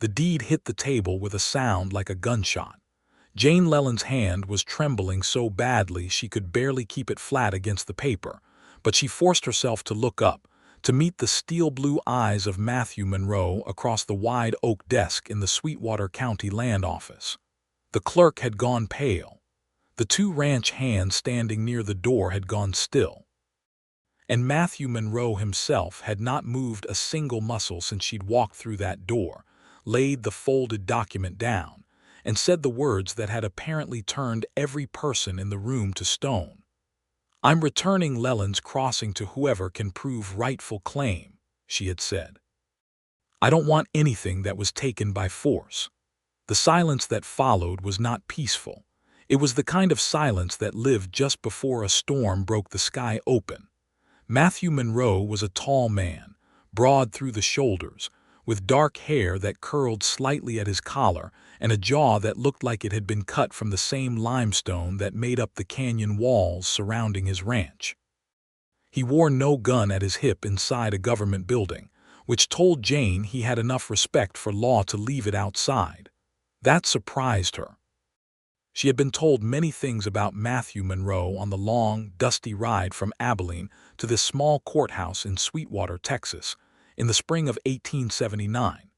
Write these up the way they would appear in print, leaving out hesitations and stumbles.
The deed hit the table with a sound like a gunshot. Jane Leland's hand was trembling so badly she could barely keep it flat against the paper, but she forced herself to look up, to meet the steel-blue eyes of Matthew Monroe across the wide oak desk in the Sweetwater County Land Office. The clerk had gone pale. The two ranch hands standing near the door had gone still. And Matthew Monroe himself had not moved a single muscle since she'd walked through that door, laid the folded document down, and said the words that had apparently turned every person in the room to stone. "I'm returning Leland's crossing to whoever can prove rightful claim," she had said. "I don't want anything that was taken by force." The silence that followed was not peaceful. It was the kind of silence that lived just before a storm broke the sky open. Matthew Monroe was a tall man, broad through the shoulders, with dark hair that curled slightly at his collar and a jaw that looked like it had been cut from the same limestone that made up the canyon walls surrounding his ranch. He wore no gun at his hip inside a government building, which told Jane he had enough respect for law to leave it outside. That surprised her. She had been told many things about Matthew Monroe on the long, dusty ride from Abilene to this small courthouse in Sweetwater, Texas, in the spring of 1879.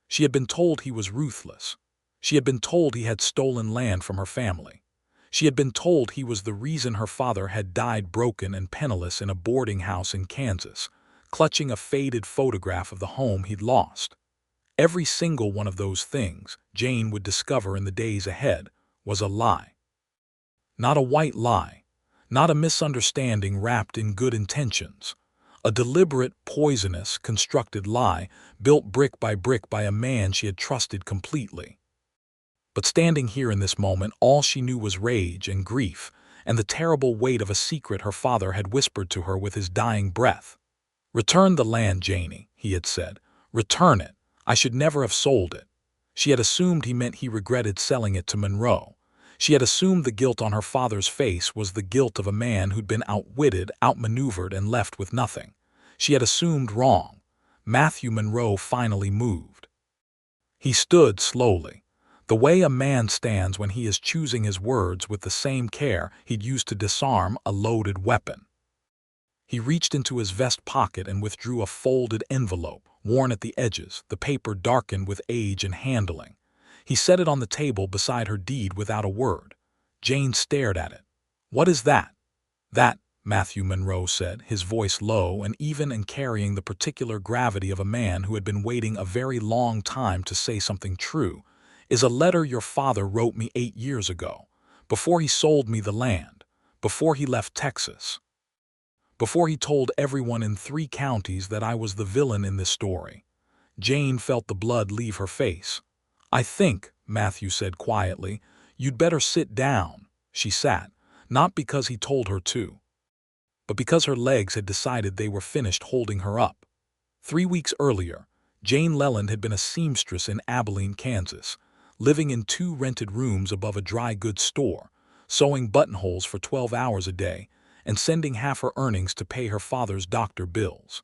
She had been told he was ruthless. She had been told he had stolen land from her family. She had been told he was the reason her father had died broken and penniless in a boarding house in Kansas, clutching a faded photograph of the home he'd lost. Every single one of those things, Jane would discover in the days ahead, was a lie. Not a white lie, not a misunderstanding wrapped in good intentions. A deliberate, poisonous, constructed lie built brick by a man she had trusted completely. But standing here in this moment, all she knew was rage and grief and the terrible weight of a secret her father had whispered to her with his dying breath. "Return the land, Janie," he had said. "Return it. I should never have sold it." She had assumed he meant he regretted selling it to Monroe. She had assumed the guilt on her father's face was the guilt of a man who'd been outwitted, outmaneuvered, and left with nothing. She had assumed wrong. Matthew Monroe finally moved. He stood slowly, the way a man stands when he is choosing his words with the same care he'd used to disarm a loaded weapon. He reached into his vest pocket and withdrew a folded envelope, worn at the edges, the paper darkened with age and handling. He set it on the table beside her deed without a word. Jane stared at it. "What is that?" "That," Matthew Monroe said, his voice low and even and carrying the particular gravity of a man who had been waiting a very long time to say something true, "is a letter your father wrote me 8 years ago, before he sold me the land, before he left Texas. Before he told everyone in 3 counties that I was the villain in this story." Jane felt the blood leave her face. "I think," Matthew said quietly, "you'd better sit down." She sat, not because he told her to, but because her legs had decided they were finished holding her up. 3 weeks earlier, Jane Leland had been a seamstress in Abilene, Kansas, living in 2 rented rooms above a dry goods store, sewing buttonholes for 12 hours a day, and sending half her earnings to pay her father's doctor bills.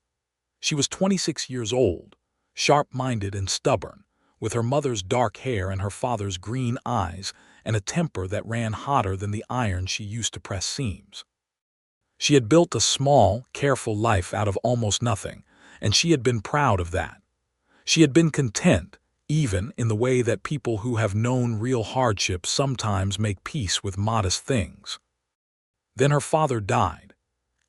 She was 26 years old, sharp-minded and stubborn, with her mother's dark hair and her father's green eyes and a temper that ran hotter than the iron she used to press seams. She had built a small, careful life out of almost nothing, and she had been proud of that. She had been content, even in the way that people who have known real hardship sometimes make peace with modest things. Then her father died.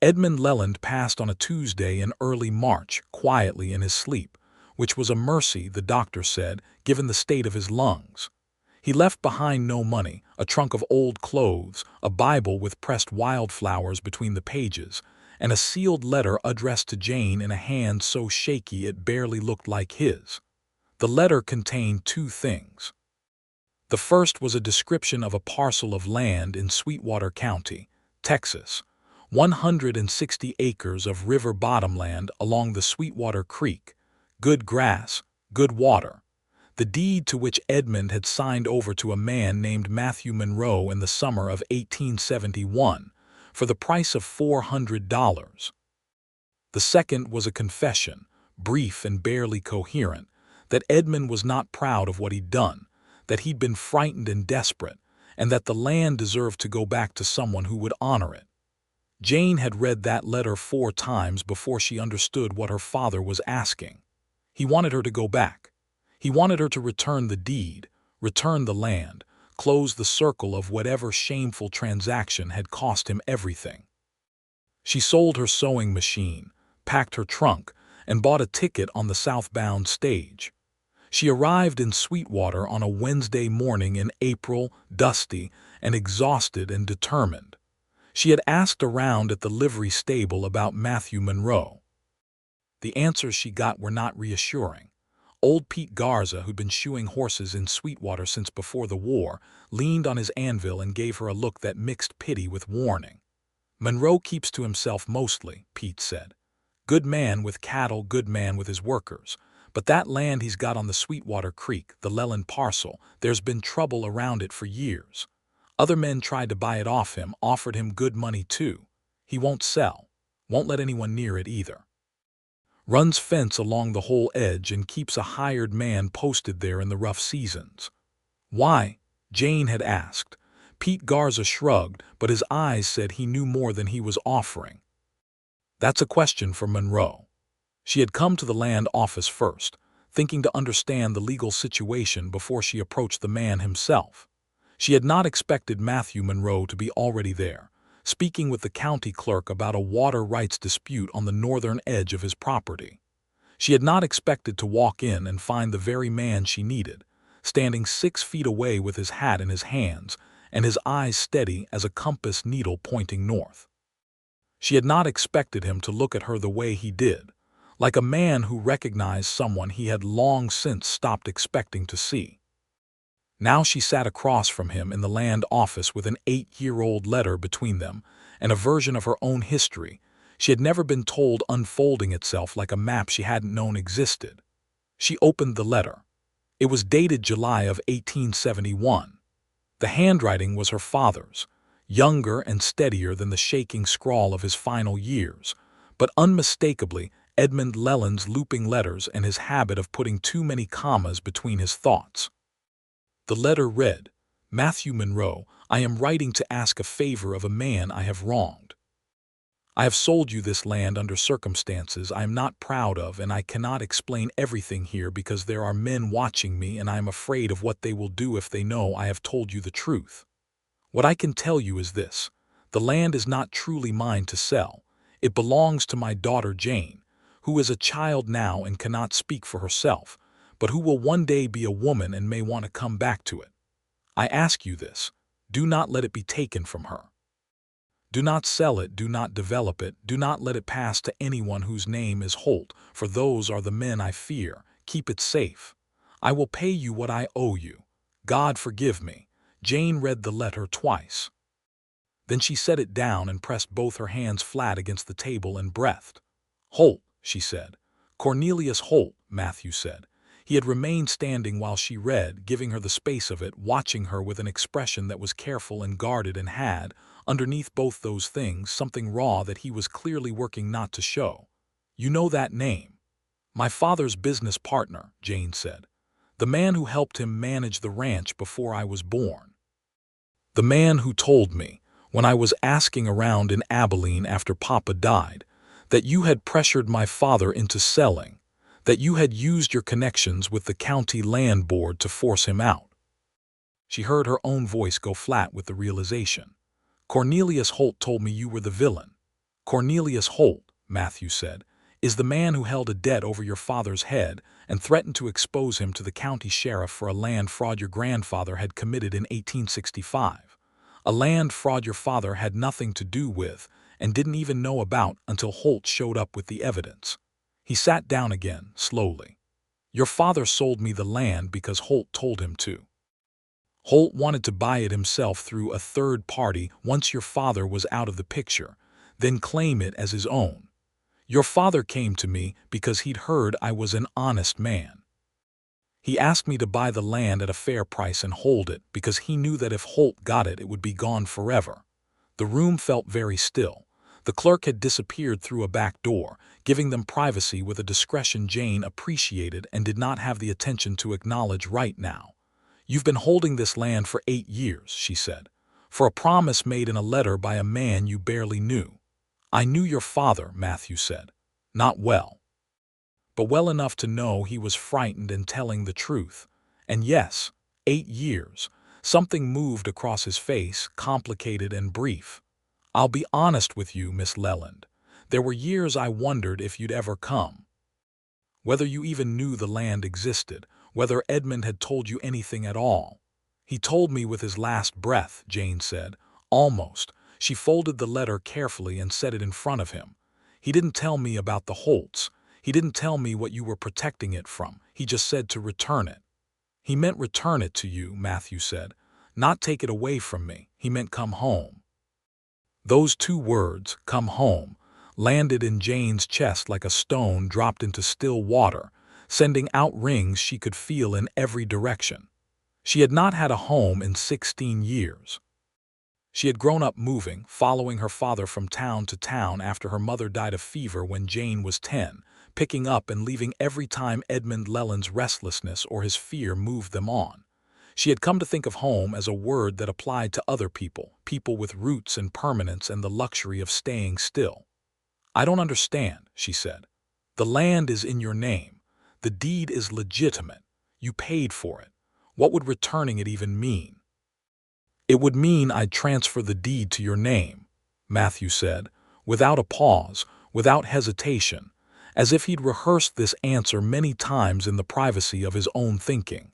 Edmund Leland passed on a Tuesday in early March, quietly in his sleep, which was a mercy, the doctor said, given the state of his lungs. He left behind no money, a trunk of old clothes, a Bible with pressed wildflowers between the pages, and a sealed letter addressed to Jane in a hand so shaky it barely looked like his. The letter contained 2 things. The first was a description of a parcel of land in Sweetwater County, Texas, 160 acres of river bottomland along the Sweetwater Creek, good grass, good water, the deed to which Edmund had signed over to a man named Matthew Monroe in the summer of 1871 for the price of $400. The second was a confession, brief and barely coherent, that Edmund was not proud of what he'd done, that he'd been frightened and desperate, and that the land deserved to go back to someone who would honor it. Jane had read that letter 4 times before she understood what her father was asking. He wanted her to go back. He wanted her to return the deed, return the land, close the circle of whatever shameful transaction had cost him everything. She sold her sewing machine, packed her trunk, and bought a ticket on the southbound stage. She arrived in Sweetwater on a Wednesday morning in April, dusty and exhausted and determined. She had asked around at the livery stable about Matthew Monroe. The answers she got were not reassuring. Old Pete Garza, who'd been shoeing horses in Sweetwater since before the war, leaned on his anvil and gave her a look that mixed pity with warning. "Monroe keeps to himself mostly," Pete said. "Good man with cattle, good man with his workers. But that land he's got on the Sweetwater Creek, the Leland parcel, there's been trouble around it for years. Other men tried to buy it off him, offered him good money too. He won't sell, won't let anyone near it either. Runs fence along the whole edge and keeps a hired man posted there in the rough seasons." "Why?" Jane had asked. Pete Garza shrugged, but his eyes said he knew more than he was offering. "That's a question for Monroe." She had come to the land office first, thinking to understand the legal situation before she approached the man himself. She had not expected Matthew Monroe to be already there, speaking with the county clerk about a water rights dispute on the northern edge of his property. She had not expected to walk in and find the very man she needed, standing 6 feet away with his hat in his hands and his eyes steady as a compass needle pointing north. She had not expected him to look at her the way he did, like a man who recognized someone he had long since stopped expecting to see. Now she sat across from him in the land office with an 8-year-old letter between them and a version of her own history she had never been told unfolding itself like a map she hadn't known existed. She opened the letter. It was dated July of 1871. The handwriting was her father's, younger and steadier than the shaking scrawl of his final years, but unmistakably Edmund Leland's looping letters and his habit of putting too many commas between his thoughts. The letter read, "Matthew Monroe, I am writing to ask a favor of a man I have wronged. I have sold you this land under circumstances I am not proud of, and I cannot explain everything here because there are men watching me and I am afraid of what they will do if they know I have told you the truth. What I can tell you is this: the land is not truly mine to sell. It belongs to my daughter Jane, who is a child now and cannot speak for herself, but who will one day be a woman and may want to come back to it. I ask you this: do not let it be taken from her. Do not sell it, do not develop it, do not let it pass to anyone whose name is Holt, for those are the men I fear. Keep it safe. I will pay you what I owe you. God forgive me." Jane read the letter twice. Then she set it down and pressed both her hands flat against the table and breathed. "Holt," she said. "Cornelius Holt," Matthew said. He had remained standing while she read, giving her the space of it, watching her with an expression that was careful and guarded and had, underneath both those things, something raw that he was clearly working not to show. "You know that name?" "My father's business partner," Jane said. "The man who helped him manage the ranch before I was born. The man who told me, when I was asking around in Abilene after Papa died, that you had pressured my father into selling, that you had used your connections with the county land board to force him out." She heard her own voice go flat with the realization. "Cornelius Holt told me you were the villain." "Cornelius Holt," Matthew said, "is the man who held a debt over your father's head and threatened to expose him to the county sheriff for a land fraud your grandfather had committed in 1865. A land fraud your father had nothing to do with and didn't even know about until Holt showed up with the evidence." He sat down again, slowly. "Your father sold me the land because Holt told him to. Holt wanted to buy it himself through a third party once your father was out of the picture, then claim it as his own. Your father came to me because he'd heard I was an honest man. He asked me to buy the land at a fair price and hold it because he knew that if Holt got it, it would be gone forever." The room felt very still. The clerk had disappeared through a back door, giving them privacy with a discretion Jane appreciated and did not have the attention to acknowledge right now. "You've been holding this land for 8 years," she said, "for a promise made in a letter by a man you barely knew." "I knew your father," Matthew said. "Not well, but well enough to know he was frightened and telling the truth. And yes, 8 years." Something moved across his face, complicated and brief. "I'll be honest with you, Miss Leland. There were years I wondered if you'd ever come. Whether you even knew the land existed, whether Edmund had told you anything at all." "He told me with his last breath," Jane said. "Almost." She folded the letter carefully and set it in front of him. "He didn't tell me about the Holts. He didn't tell me what you were protecting it from. He just said to return it." "He meant return it to you," Matthew said. "Not take it away from me. He meant come home." Those 2 words, "come home," landed in Jane's chest like a stone dropped into still water, sending out rings she could feel in every direction. She had not had a home in 16 years. She had grown up moving, following her father from town to town after her mother died of fever when Jane was 10, picking up and leaving every time Edmund Leland's restlessness or his fear moved them on. She had come to think of home as a word that applied to other people, people with roots and permanence and the luxury of staying still. "I don't understand," she said. "The land is in your name. The deed is legitimate. You paid for it. What would returning it even mean?" "It would mean I'd transfer the deed to your name," Matthew said, without a pause, without hesitation, as if he'd rehearsed this answer many times in the privacy of his own thinking.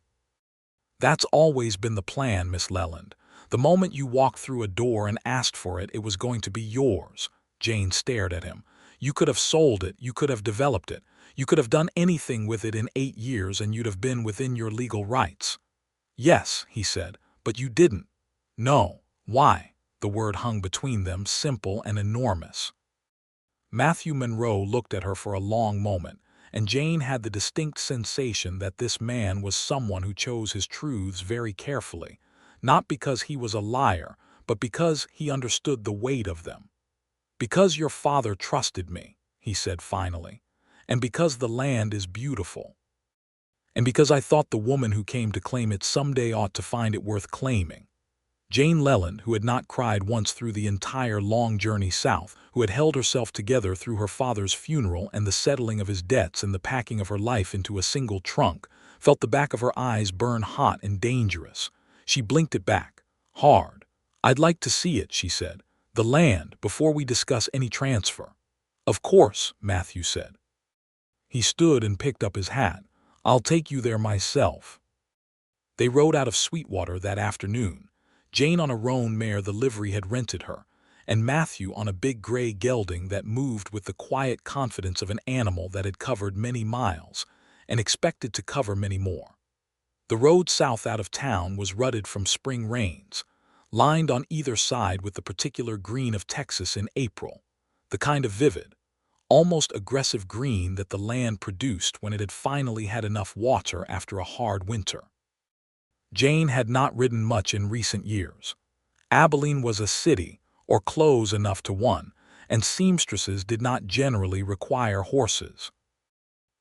"That's always been the plan, Miss Leland. The moment you walked through a door and asked for it, it was going to be yours." Jane stared at him. "You could have sold it, you could have developed it, you could have done anything with it in 8 years and you'd have been within your legal rights." "Yes," he said, "but you didn't." "No. Why?" The word hung between them, simple and enormous. Matthew Monroe looked at her for a long moment, and Jane had the distinct sensation that this man was someone who chose his truths very carefully, not because he was a liar, but because he understood the weight of them. "Because your father trusted me," he said finally, "and because the land is beautiful. And because I thought the woman who came to claim it someday ought to find it worth claiming." Jane Leland, who had not cried once through the entire long journey south, who had held herself together through her father's funeral and the settling of his debts and the packing of her life into a single trunk, felt the back of her eyes burn hot and dangerous. She blinked it back, hard. "I'd like to see it," she said. "The land, before we discuss any transfer." "Of course," Matthew said. He stood and picked up his hat. "I'll take you there myself." They rode out of Sweetwater that afternoon. Jane on a roan mare the livery had rented her, and Matthew on a big gray gelding that moved with the quiet confidence of an animal that had covered many miles and expected to cover many more. The road south out of town was rutted from spring rains, lined on either side with the particular green of Texas in April, the kind of vivid, almost aggressive green that the land produced when it had finally had enough water after a hard winter. Jane had not ridden much in recent years. Abilene was a city, or close enough to one, and seamstresses did not generally require horses.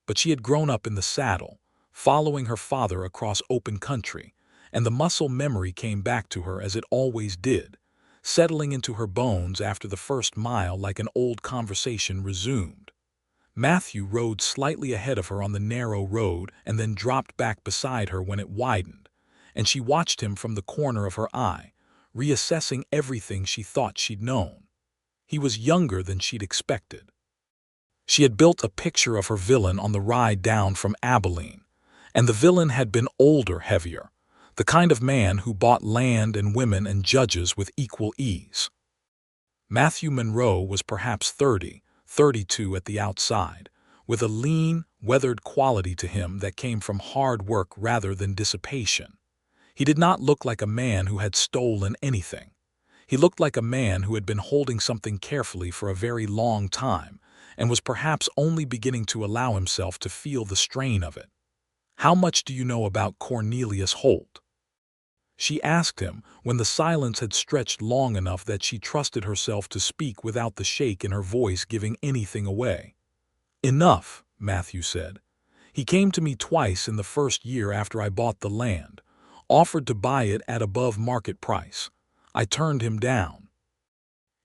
But she had grown up in the saddle, following her father across open country, and the muscle memory came back to her as it always did, settling into her bones after the first mile like an old conversation resumed. Matthew rode slightly ahead of her on the narrow road and then dropped back beside her when it widened, and she watched him from the corner of her eye, reassessing everything she thought she'd known. He was younger than she'd expected. She had built a picture of her villain on the ride down from Abilene, and the villain had been older, heavier, the kind of man who bought land and women and judges with equal ease. Matthew Monroe was perhaps 30, 32 at the outside, with a lean, weathered quality to him that came from hard work rather than dissipation. He did not look like a man who had stolen anything. He looked like a man who had been holding something carefully for a very long time and was perhaps only beginning to allow himself to feel the strain of it. "How much do you know about Cornelius Holt?" She asked him when the silence had stretched long enough that she trusted herself to speak without the shake in her voice giving anything away. "Enough," Matthew said. "He came to me twice in the first year after I bought the land, offered to buy it at above market price. I turned him down.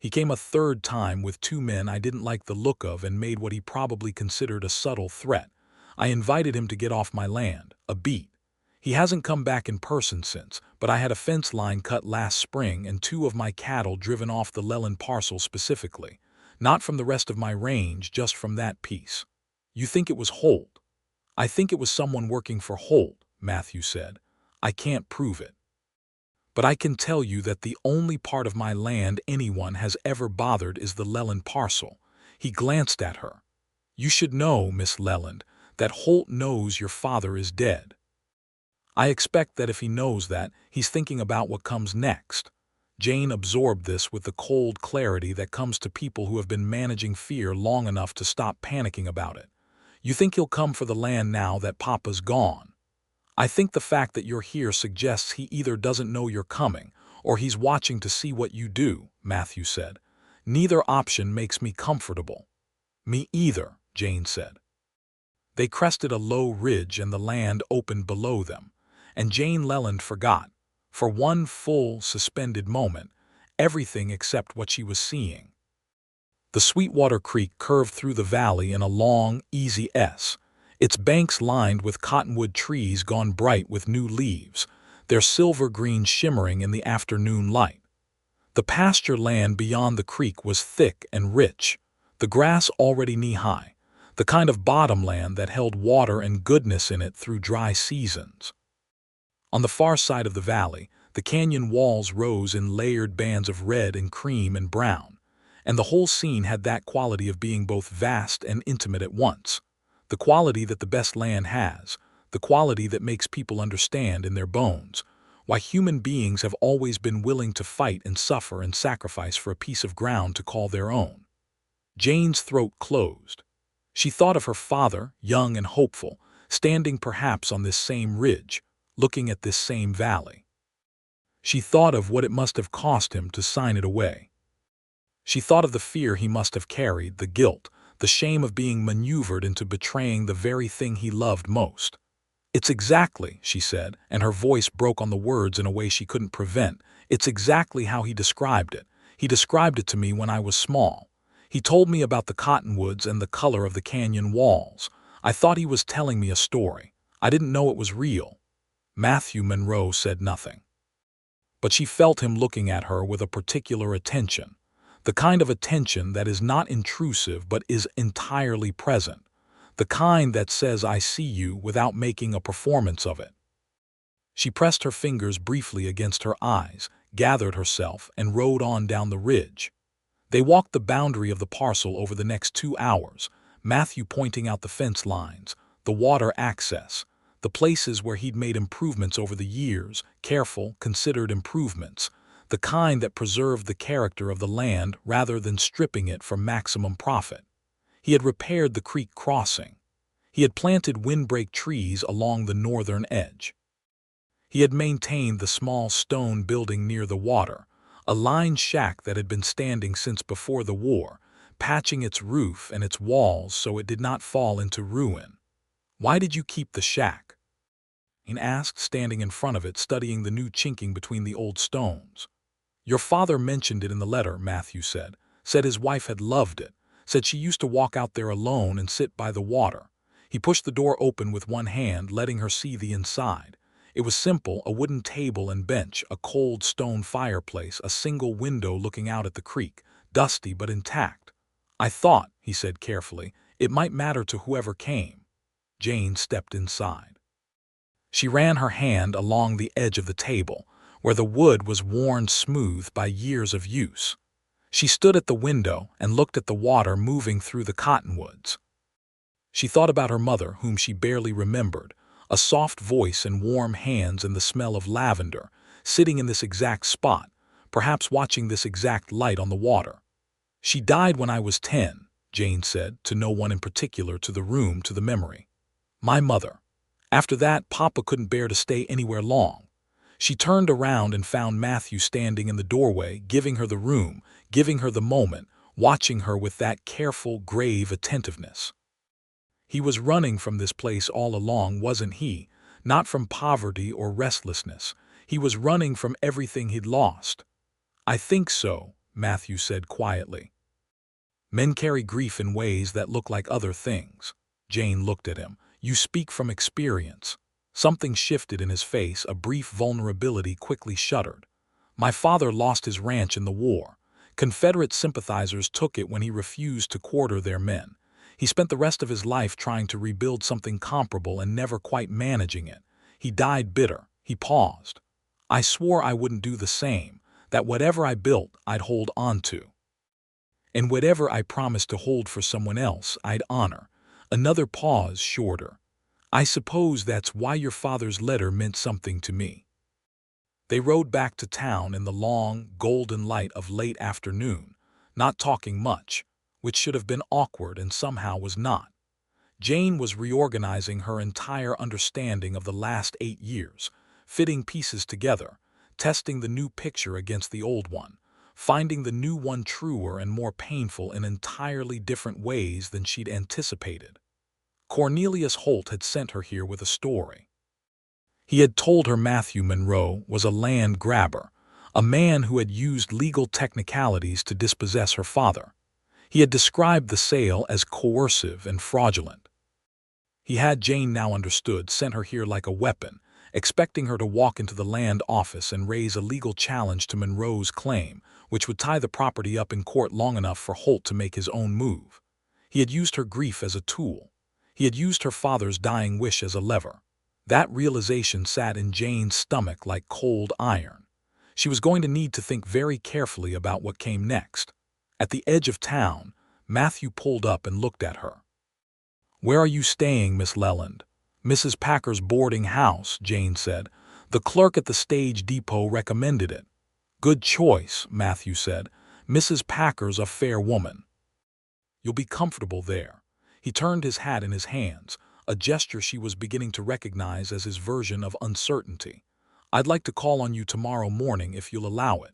He came a third time with two men I didn't like the look of and made what he probably considered a subtle threat. I invited him to get off my land, a beat. He hasn't come back in person since, but I had a fence line cut last spring and two of my cattle driven off the Leland parcel specifically. Not from the rest of my range, just from that piece." "You think it was Holt?" "I think it was someone working for Holt," Matthew said. "I can't prove it. But I can tell you that the only part of my land anyone has ever bothered is the Leland parcel." He glanced at her. "You should know, Miss Leland, that Holt knows your father is dead. I expect that if he knows that, he's thinking about what comes next." Jane absorbed this with the cold clarity that comes to people who have been managing fear long enough to stop panicking about it. "You think he'll come for the land now that Papa's gone?" "I think the fact that you're here suggests he either doesn't know you're coming, or he's watching to see what you do," Matthew said. "Neither option makes me comfortable." "Me either," Jane said. They crested a low ridge and the land opened below them, and Jane Leland forgot, for one full, suspended moment, everything except what she was seeing. The Sweetwater Creek curved through the valley in a long, easy S, its banks lined with cottonwood trees gone bright with new leaves, their silver-green shimmering in the afternoon light. The pasture land beyond the creek was thick and rich, the grass already knee-high, the kind of bottomland that held water and goodness in it through dry seasons. On the far side of the valley, the canyon walls rose in layered bands of red and cream and brown, and the whole scene had that quality of being both vast and intimate at once, the quality that the best land has, the quality that makes people understand in their bones why human beings have always been willing to fight and suffer and sacrifice for a piece of ground to call their own. Jane's throat closed. She thought of her father, young and hopeful, standing perhaps on this same ridge, looking at this same valley. She thought of what it must have cost him to sign it away. She thought of the fear he must have carried, the guilt, the shame of being maneuvered into betraying the very thing he loved most. "It's exactly," she said, and her voice broke on the words in a way she couldn't prevent, "it's exactly how he described it. He described it to me when I was small. He told me about the cottonwoods and the color of the canyon walls. I thought he was telling me a story. I didn't know it was real." Matthew Monroe said nothing. But she felt him looking at her with a particular attention, the kind of attention that is not intrusive but is entirely present, the kind that says "I see you" without making a performance of it. She pressed her fingers briefly against her eyes, gathered herself, and rode on down the ridge. They walked the boundary of the parcel over the next 2 hours, Matthew pointing out the fence lines, the water access, the places where he'd made improvements over the years, careful, considered improvements, the kind that preserved the character of the land rather than stripping it for maximum profit. He had repaired the creek crossing. He had planted windbreak trees along the northern edge. He had maintained the small stone building near the water, a lined shack that had been standing since before the war, patching its roof and its walls so it did not fall into ruin. "Why did you keep the shack?" he asked, standing in front of it, studying the new chinking between the old stones. "Your father mentioned it in the letter," Matthew said his wife had loved it, said she used to walk out there alone and sit by the water. He pushed the door open with one hand, letting her see the inside. It was simple, a wooden table and bench, a cold stone fireplace, a single window looking out at the creek, dusty but intact. "I thought," he said carefully, "it might matter to whoever came." Jane stepped inside. She ran her hand along the edge of the table, where the wood was worn smooth by years of use. She stood at the window and looked at the water moving through the cottonwoods. She thought about her mother, whom she barely remembered, a soft voice and warm hands and the smell of lavender, sitting in this exact spot, perhaps watching this exact light on the water. "She died when I was 10, Jane said, to no one in particular, to the room, to the memory. "My mother. After that, Papa couldn't bear to stay anywhere long. She turned around and found Matthew standing in the doorway, giving her the room, giving her the moment, watching her with that careful, grave attentiveness. He was running from this place all along, wasn't he? Not from poverty or restlessness. He was running from everything he'd lost. I think so, Matthew said quietly. Men carry grief in ways that look like other things. Jane looked at him. You speak from experience. Something shifted in his face, a brief vulnerability quickly shuddered. My father lost his ranch in the war. Confederate sympathizers took it when he refused to quarter their men. He spent the rest of his life trying to rebuild something comparable and never quite managing it. He died bitter. He paused. I swore I wouldn't do the same, that whatever I built, I'd hold on to. And whatever I promised to hold for someone else, I'd honor. Another pause, shorter. I suppose that's why your father's letter meant something to me. They rode back to town in the long, golden light of late afternoon, not talking much, which should have been awkward and somehow was not. Jane was reorganizing her entire understanding of the last 8 years, fitting pieces together, testing the new picture against the old one, finding the new one truer and more painful in entirely different ways than she'd anticipated. Cornelius Holt had sent her here with a story. He had told her Matthew Monroe was a land grabber, a man who had used legal technicalities to dispossess her father. He had described the sale as coercive and fraudulent. He had, Jane now understood, sent her here like a weapon, expecting her to walk into the land office and raise a legal challenge to Monroe's claim, which would tie the property up in court long enough for Holt to make his own move. He had used her grief as a tool. He had used her father's dying wish as a lever. That realization sat in Jane's stomach like cold iron. She was going to need to think very carefully about what came next. At the edge of town, Matthew pulled up and looked at her. Where are you staying, Miss Leland? Mrs. Packer's boarding house, Jane said. The clerk at the stage depot recommended it. Good choice, Matthew said. Mrs. Packer's a fair woman. You'll be comfortable there. He turned his hat in his hands, a gesture she was beginning to recognize as his version of uncertainty. I'd like to call on you tomorrow morning if you'll allow it.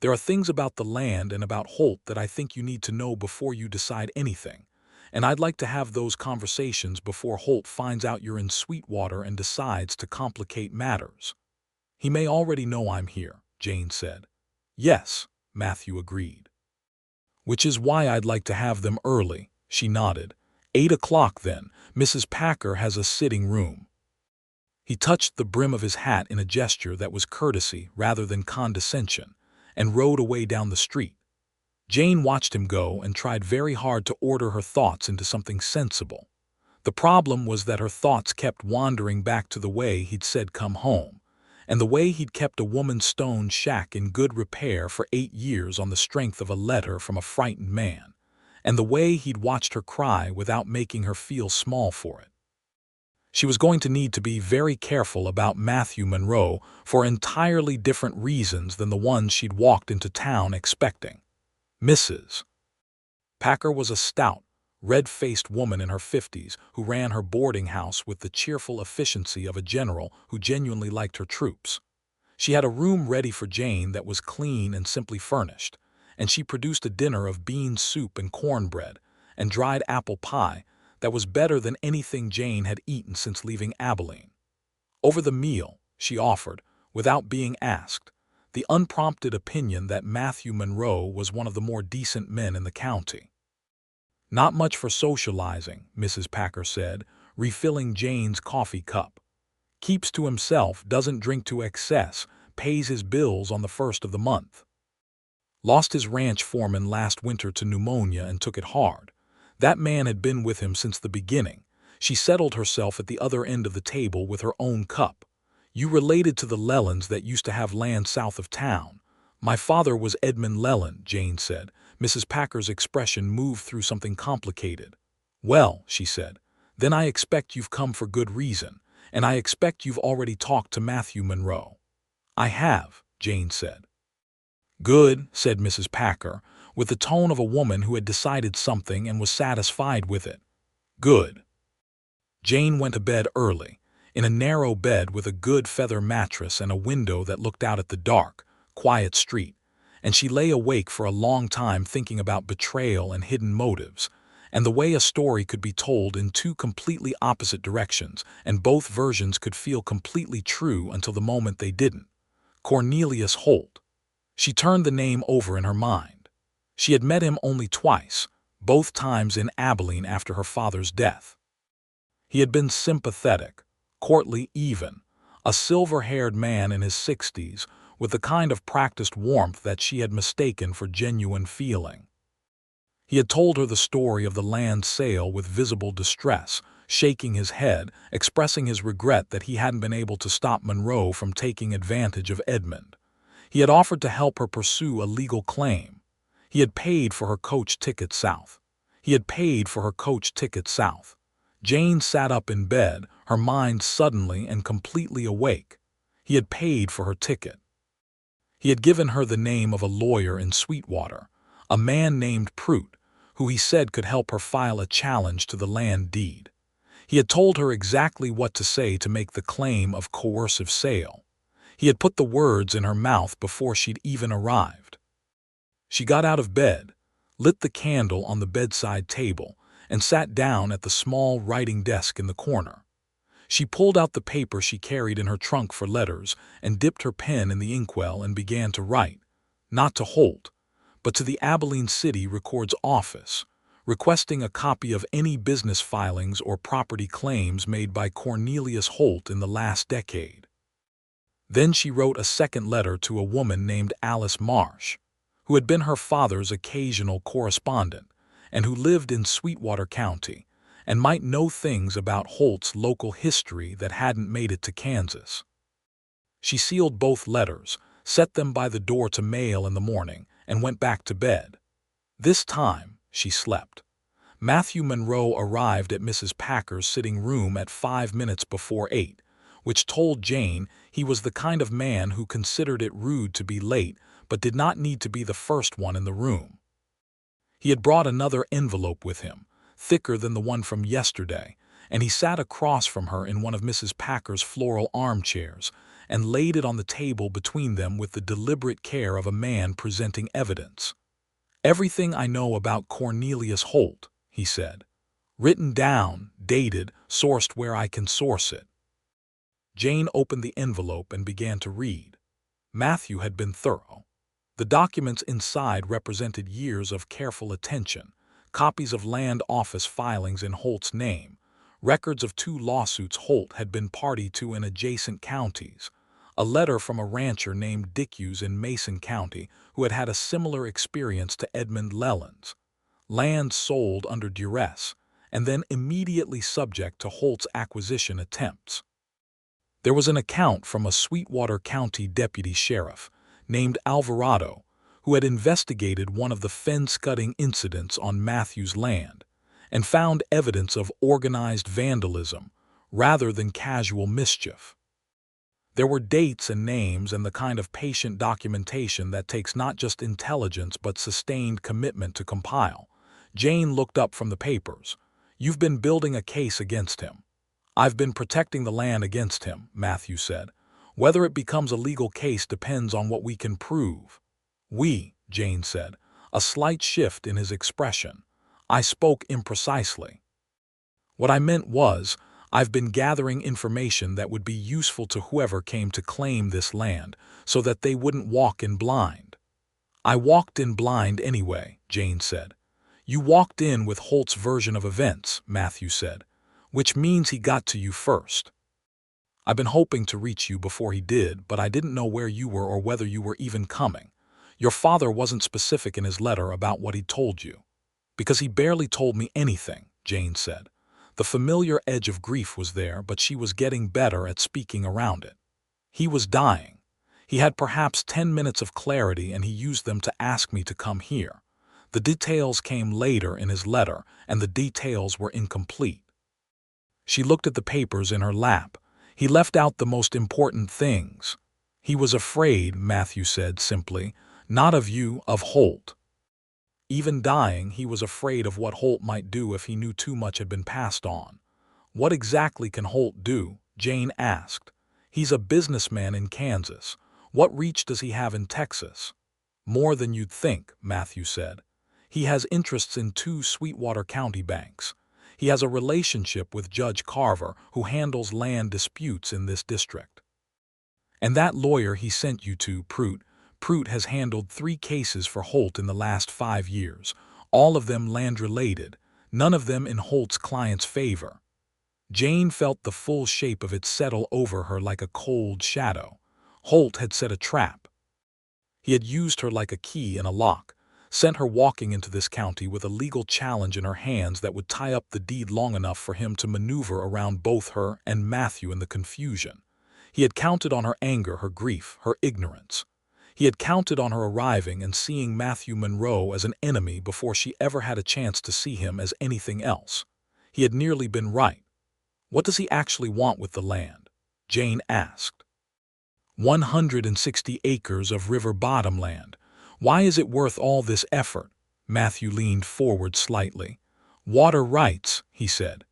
There are things about the land and about Holt that I think you need to know before you decide anything. And I'd like to have those conversations before Holt finds out you're in Sweetwater and decides to complicate matters. He may already know I'm here, Jane said. Yes, Matthew agreed. Which is why I'd like to have them early, she nodded. 8 o'clock then. Mrs. Packer has a sitting room. He touched the brim of his hat in a gesture that was courtesy rather than condescension, and rode away down the street. Jane watched him go and tried very hard to order her thoughts into something sensible. The problem was that her thoughts kept wandering back to the way he'd said come home, and the way he'd kept a woman's stone shack in good repair for 8 years on the strength of a letter from a frightened man, and the way he'd watched her cry without making her feel small for it. She was going to need to be very careful about Matthew Monroe for entirely different reasons than the ones she'd walked into town expecting. Mrs. Packer was a stout, red-faced woman in her 50s who ran her boarding house with the cheerful efficiency of a general who genuinely liked her troops. She had a room ready for Jane that was clean and simply furnished, and she produced a dinner of bean soup and cornbread and dried apple pie that was better than anything Jane had eaten since leaving Abilene. Over the meal, she offered, without being asked, the unprompted opinion that Matthew Monroe was one of the more decent men in the county. Not much for socializing, Mrs. Packer said, refilling Jane's coffee cup. Keeps to himself, doesn't drink to excess, pays his bills on the first of the month. Lost his ranch foreman last winter to pneumonia and took it hard. That man had been with him since the beginning. She settled herself at the other end of the table with her own cup. You related to the Lelands that used to have land south of town. My father was Edmund Leland, Jane said. Mrs. Packer's expression moved through something complicated. Well, she said, then I expect you've come for good reason, and I expect you've already talked to Matthew Monroe. I have, Jane said. Good, said Mrs. Packer, with the tone of a woman who had decided something and was satisfied with it. Good. Jane went to bed early. in a narrow bed with a good feather mattress and a window that looked out at the dark, quiet street, and she lay awake for a long time thinking about betrayal and hidden motives, and the way a story could be told in two completely opposite directions, and both versions could feel completely true until the moment they didn't. Cornelius Holt. She turned the name over in her mind. She had met him only twice, both times in Abilene after her father's death. He had been sympathetic, courtly even, a silver-haired man in his 60s, with the kind of practiced warmth that she had mistaken for genuine feeling. He had told her the story of the land sale with visible distress, shaking his head, expressing his regret that he hadn't been able to stop Monroe from taking advantage of Edmund. He had offered to help her pursue a legal claim. He had paid for her coach ticket south. Jane sat up in bed, her mind suddenly and completely awake. He had paid for her ticket. He had given her the name of a lawyer in Sweetwater, a man named Prout, who he said could help her file a challenge to the land deed. He had told her exactly what to say to make the claim of coercive sale. He had put the words in her mouth before she'd even arrived. She got out of bed, lit the candle on the bedside table, and sat down at the small writing desk in the corner. She pulled out the paper she carried in her trunk for letters and dipped her pen in the inkwell and began to write, not to Holt, but to the Abilene City Record's office, requesting a copy of any business filings or property claims made by Cornelius Holt in the last decade. Then she wrote a second letter to a woman named Alice Marsh, who had been her father's occasional correspondent and who lived in Sweetwater County and might know things about Holt's local history that hadn't made it to Kansas. She sealed both letters, set them by the door to mail in the morning, and went back to bed. This time, she slept. Matthew Monroe arrived at Mrs. Packer's sitting room at 5 minutes before 8, which told Jane he was the kind of man who considered it rude to be late but did not need to be the first one in the room. He had brought another envelope with him, thicker than the one from yesterday, and he sat across from her in one of Mrs. Packer's floral armchairs and laid it on the table between them with the deliberate care of a man presenting evidence. "Everything I know about Cornelius Holt," he said. "Written down, dated, sourced where I can source it." Jane opened the envelope and began to read. Matthew had been thorough. The documents inside represented years of careful attention, copies of land office filings in Holt's name, records of 2 lawsuits Holt had been party to in adjacent counties, a letter from a rancher named Dickus in Mason County who had had a similar experience to Edmund Leland's, land sold under duress, and then immediately subject to Holt's acquisition attempts. There was an account from a Sweetwater County deputy sheriff named Alvarado, who had investigated one of the fence-cutting incidents on Matthew's land and found evidence of organized vandalism rather than casual mischief. There were dates and names and the kind of patient documentation that takes not just intelligence but sustained commitment to compile. Jane looked up from the papers. "You've been building a case against him." "I've been protecting the land against him," Matthew said. "Whether it becomes a legal case depends on what we can prove." "We," Jane said, a slight shift in his expression. "I spoke imprecisely. What I meant was, I've been gathering information that would be useful to whoever came to claim this land, so that they wouldn't walk in blind." "I walked in blind anyway," Jane said. "You walked in with Holt's version of events," Matthew said, "which means he got to you first. I've been hoping to reach you before he did, but I didn't know where you were or whether you were even coming. Your father wasn't specific in his letter about what he'd told you." "Because he barely told me anything," Jane said. The familiar edge of grief was there, but she was getting better at speaking around it. "He was dying. He had perhaps 10 minutes of clarity and he used them to ask me to come here. The details came later in his letter, and the details were incomplete." She looked at the papers in her lap. "He left out the most important things." "He was afraid," Matthew said simply, "not of you, of Holt. Even dying, he was afraid of what Holt might do if he knew too much had been passed on." "What exactly can Holt do?" Jane asked. "He's a businessman in Kansas. What reach does he have in Texas?" "More than you'd think," Matthew said. "He has interests in 2 Sweetwater County banks. He has a relationship with Judge Carver, who handles land disputes in this district. And that lawyer he sent you to, Prute has handled 3 cases for Holt in the last 5 years, all of them land-related, none of them in Holt's client's favor." Jane felt the full shape of it settle over her like a cold shadow. Holt had set a trap. He had used her like a key in a lock, sent her walking into this county with a legal challenge in her hands that would tie up the deed long enough for him to maneuver around both her and Matthew in the confusion. He had counted on her anger, her grief, her ignorance. He had counted on her arriving and seeing Matthew Monroe as an enemy before she ever had a chance to see him as anything else. He had nearly been right. "What does he actually want with the land?" Jane asked. 160 acres of river bottom land. Why is it worth all this effort?" Matthew leaned forward slightly. "Water rights," he said.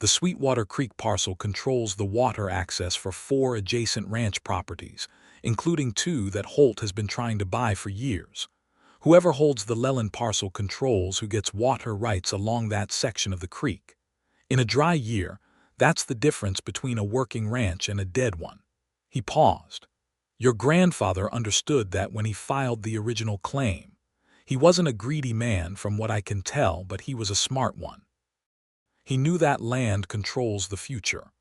"The Sweetwater Creek parcel controls the water access for 4 adjacent ranch properties, including 2 that Holt has been trying to buy for years. Whoever holds the Leland parcel controls who gets water rights along that section of the creek. In a dry year, that's the difference between a working ranch and a dead one." He paused. "Your grandfather understood that when he filed the original claim. He wasn't a greedy man from what I can tell, but he was a smart one. He knew that land controls the future."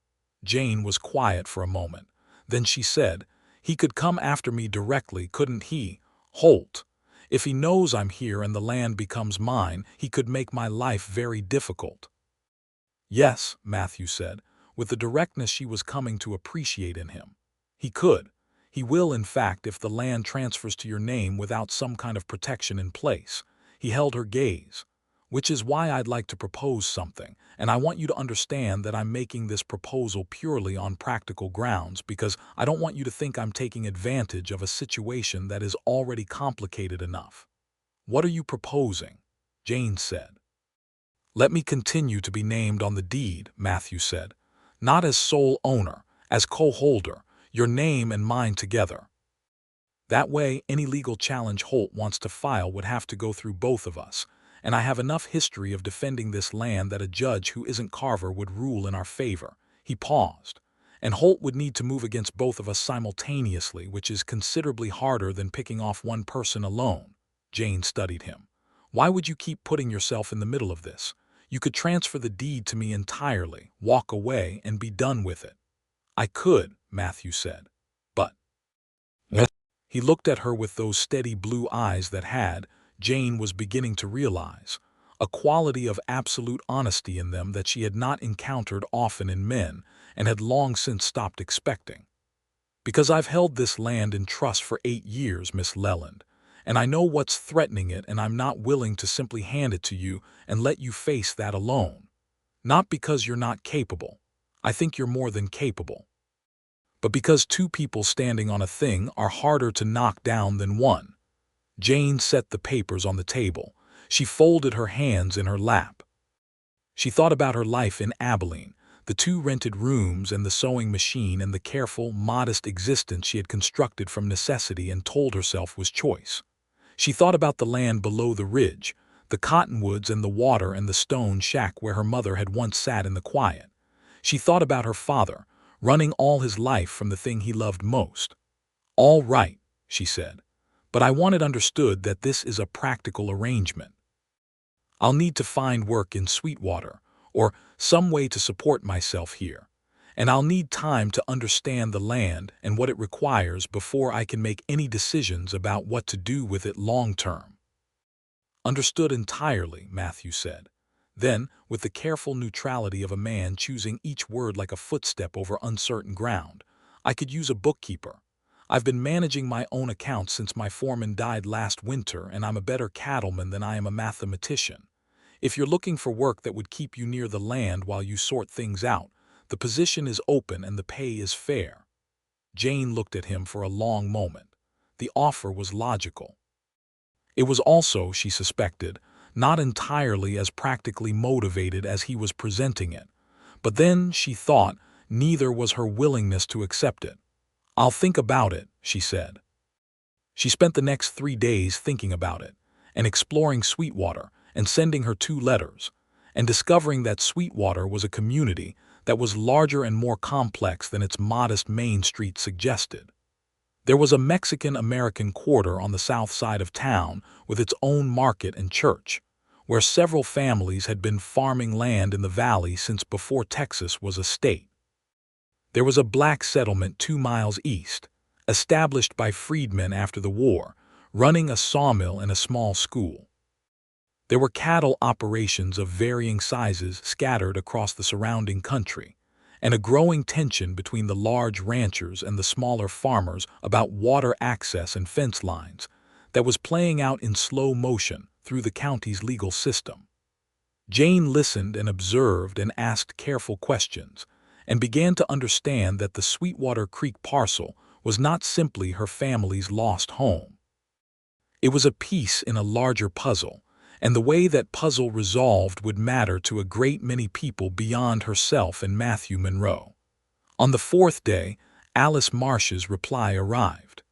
Jane was quiet for a moment. Then she said, "He could come after me directly, couldn't he, Holt? If he knows I'm here and the land becomes mine, he could make my life very difficult." "Yes," Matthew said, with the directness she was coming to appreciate in him. "He could. He will, in fact, if the land transfers to your name without some kind of protection in place." He held her gaze. "Which is why I'd like to propose something, and I want you to understand that I'm making this proposal purely on practical grounds because I don't want you to think I'm taking advantage of a situation that is already complicated enough." "What are you proposing?" Jane said. "Let me continue to be named on the deed," Matthew said. "Not as sole owner, as co-holder, your name and mine together. That way, any legal challenge Holt wants to file would have to go through both of us, and I have enough history of defending this land that a judge who isn't Carver would rule in our favor." He paused. "And Holt would need to move against both of us simultaneously, which is considerably harder than picking off one person alone." Jane studied him. "Why would you keep putting yourself in the middle of this? You could transfer the deed to me entirely, walk away, and be done with it." "I could," Matthew said. "But—" He looked at her with those steady blue eyes that had, Jane was beginning to realize, a quality of absolute honesty in them that she had not encountered often in men and had long since stopped expecting. "Because I've held this land in trust for 8 years, Miss Leland, and I know what's threatening it, and I'm not willing to simply hand it to you and let you face that alone. Not because you're not capable. I think you're more than capable. But because 2 people standing on a thing are harder to knock down than one." Jane set the papers on the table. She folded her hands in her lap. She thought about her life in Abilene, the 2 rented rooms and the sewing machine and the careful, modest existence she had constructed from necessity and told herself was choice. She thought about the land below the ridge, the cottonwoods and the water and the stone shack where her mother had once sat in the quiet. She thought about her father, running all his life from the thing he loved most. "All right," she said, "but I want it understood that this is a practical arrangement. I'll need to find work in Sweetwater, or some way to support myself here, and I'll need time to understand the land and what it requires before I can make any decisions about what to do with it long term." "Understood entirely," Matthew said. Then, with the careful neutrality of a man choosing each word like a footstep over uncertain ground, "I could use a bookkeeper. I've been managing my own accounts since my foreman died last winter, and I'm a better cattleman than I am a mathematician. If you're looking for work that would keep you near the land while you sort things out, the position is open and the pay is fair." Jane looked at him for a long moment. The offer was logical. It was also, she suspected, not entirely as practically motivated as he was presenting it. But then, she thought, neither was her willingness to accept it. "I'll think about it," she said. She spent the next 3 days thinking about it, and exploring Sweetwater, and sending her 2 letters, and discovering that Sweetwater was a community that was larger and more complex than its modest main street suggested. There was a Mexican-American quarter on the south side of town with its own market and church, where several families had been farming land in the valley since before Texas was a state. There was a black settlement 2 miles east, established by freedmen after the war, running a sawmill and a small school. There were cattle operations of varying sizes scattered across the surrounding country, and a growing tension between the large ranchers and the smaller farmers about water access and fence lines that was playing out in slow motion through the county's legal system. Jane listened and observed and asked careful questions, and began to understand that the Sweetwater Creek parcel was not simply her family's lost home. It was a piece in a larger puzzle, and the way that puzzle resolved would matter to a great many people beyond herself and Matthew Monroe. On the 4th day, Alice Marsh's reply arrived.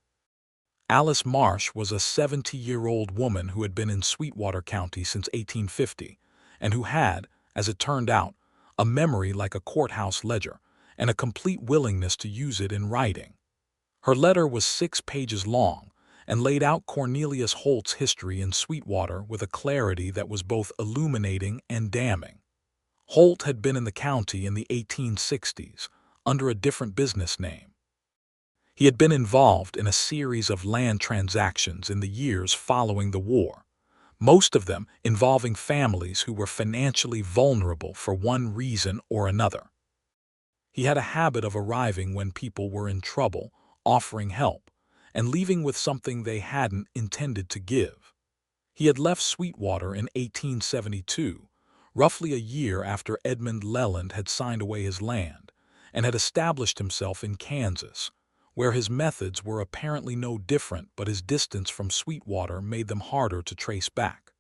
Alice Marsh was a 70-year-old woman who had been in Sweetwater County since 1850, and who had, as it turned out, a memory like a courthouse ledger, and a complete willingness to use it in writing. Her letter was 6 pages long, and laid out Cornelius Holt's history in Sweetwater with a clarity that was both illuminating and damning. Holt had been in the county in the 1860s, under a different business name. He had been involved in a series of land transactions in the years following the war, most of them involving families who were financially vulnerable for one reason or another. He had a habit of arriving when people were in trouble, offering help, and leaving with something they hadn't intended to give. He had left Sweetwater in 1872, roughly a year after Edmund Leland had signed away his land, and had established himself in Kansas, where his methods were apparently no different, but his distance from Sweetwater made them harder to trace back.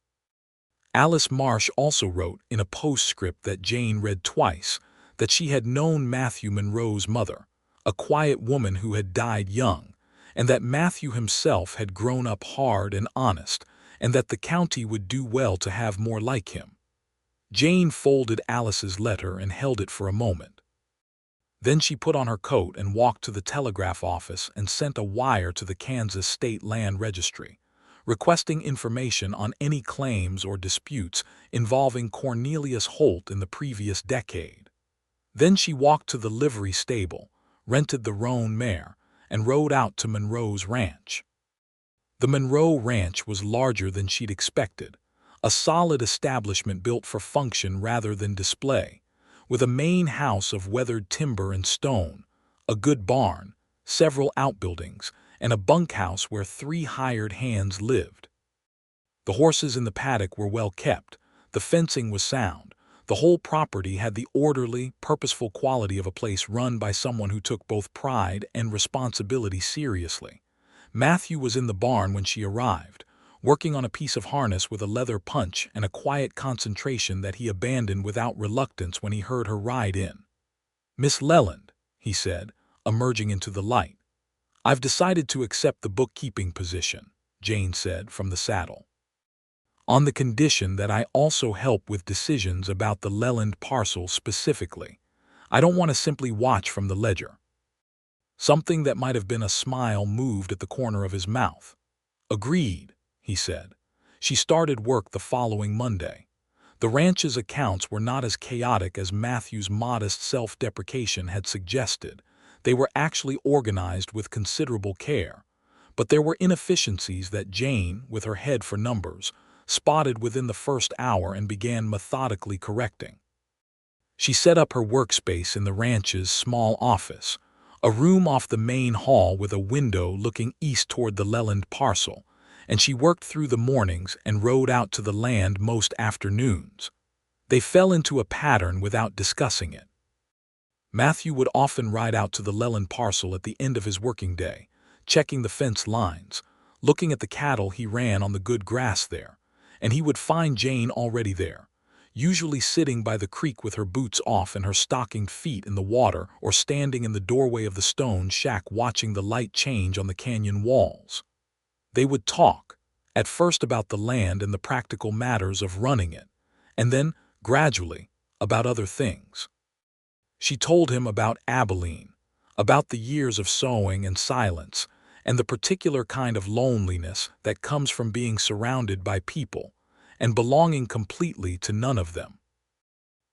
Alice Marsh also wrote in a postscript that Jane read twice that she had known Matthew Monroe's mother, a quiet woman who had died young, and that Matthew himself had grown up hard and honest, and that the county would do well to have more like him. Jane folded Alice's letter and held it for a moment. Then she put on her coat and walked to the telegraph office and sent a wire to the Kansas State Land Registry, requesting information on any claims or disputes involving Cornelius Holt in the previous decade. Then she walked to the livery stable, rented the roan mare, and rode out to Monroe's ranch. The Monroe ranch was larger than she'd expected, a solid establishment built for function rather than display, with a main house of weathered timber and stone, a good barn, several outbuildings, and a bunkhouse where 3 hired hands lived. The horses in the paddock were well kept, the fencing was sound, the whole property had the orderly, purposeful quality of a place run by someone who took both pride and responsibility seriously. Matthew was in the barn when she arrived, working on a piece of harness with a leather punch and a quiet concentration that he abandoned without reluctance when he heard her ride in. "Miss Leland," he said, emerging into the light. "I've decided to accept the bookkeeping position," Jane said from the saddle, "on the condition that I also help with decisions about the Leland parcel specifically. I don't want to simply watch from the ledger." Something that might have been a smile moved at the corner of his mouth. "Agreed," he said. She started work the following Monday. The ranch's accounts were not as chaotic as Matthew's modest self-deprecation had suggested. They were actually organized with considerable care, but there were inefficiencies that Jane, with her head for numbers, spotted within the first hour and began methodically correcting. She set up her workspace in the ranch's small office, a room off the main hall with a window looking east toward the Leland parcel, and she worked through the mornings and rode out to the land most afternoons. They fell into a pattern without discussing it. Matthew would often ride out to the Leland parcel at the end of his working day, checking the fence lines, looking at the cattle he ran on the good grass there, and he would find Jane already there, usually sitting by the creek with her boots off and her stockinged feet in the water, or standing in the doorway of the stone shack watching the light change on the canyon walls. They would talk, at first about the land and the practical matters of running it, and then, gradually, about other things. She told him about Abilene, about the years of sewing and silence, and the particular kind of loneliness that comes from being surrounded by people and belonging completely to none of them.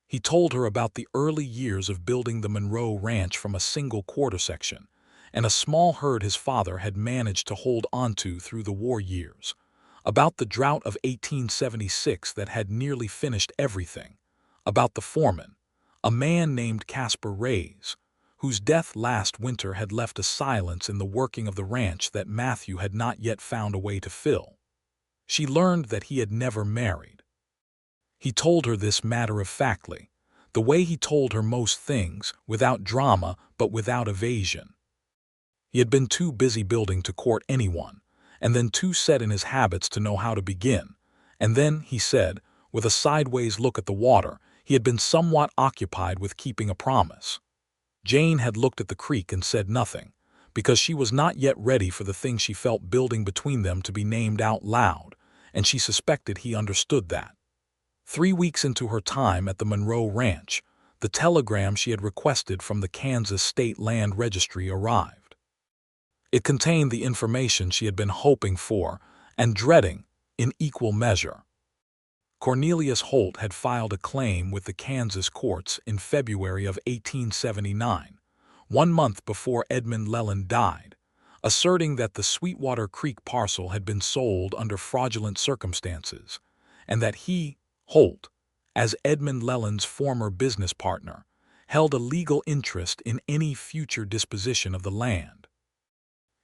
He told her about the early years of building the Monroe Ranch from a single quarter section and a small herd his father had managed to hold onto through the war years, about the drought of 1876 that had nearly finished everything, about the foreman, a man named Caspar Reyes, whose death last winter had left a silence in the working of the ranch that Matthew had not yet found a way to fill. She learned that he had never married. He told her this matter-of-factly, the way he told her most things, without drama but without evasion. He had been too busy building to court anyone, and then too set in his habits to know how to begin. And then, he said, with a sideways look at the water, he had been somewhat occupied with keeping a promise. Jane had looked at the creek and said nothing, because she was not yet ready for the thing she felt building between them to be named out loud, and she suspected he understood that. 3 weeks into her time at the Monroe Ranch, the telegram she had requested from the Kansas State Land Registry arrived. It contained the information she had been hoping for and dreading in equal measure. Cornelius Holt had filed a claim with the Kansas courts in February of 1879, 1 month before Edmund Leland died, asserting that the Sweetwater Creek parcel had been sold under fraudulent circumstances, and that he, Holt, as Edmund Leland's former business partner, held a legal interest in any future disposition of the land.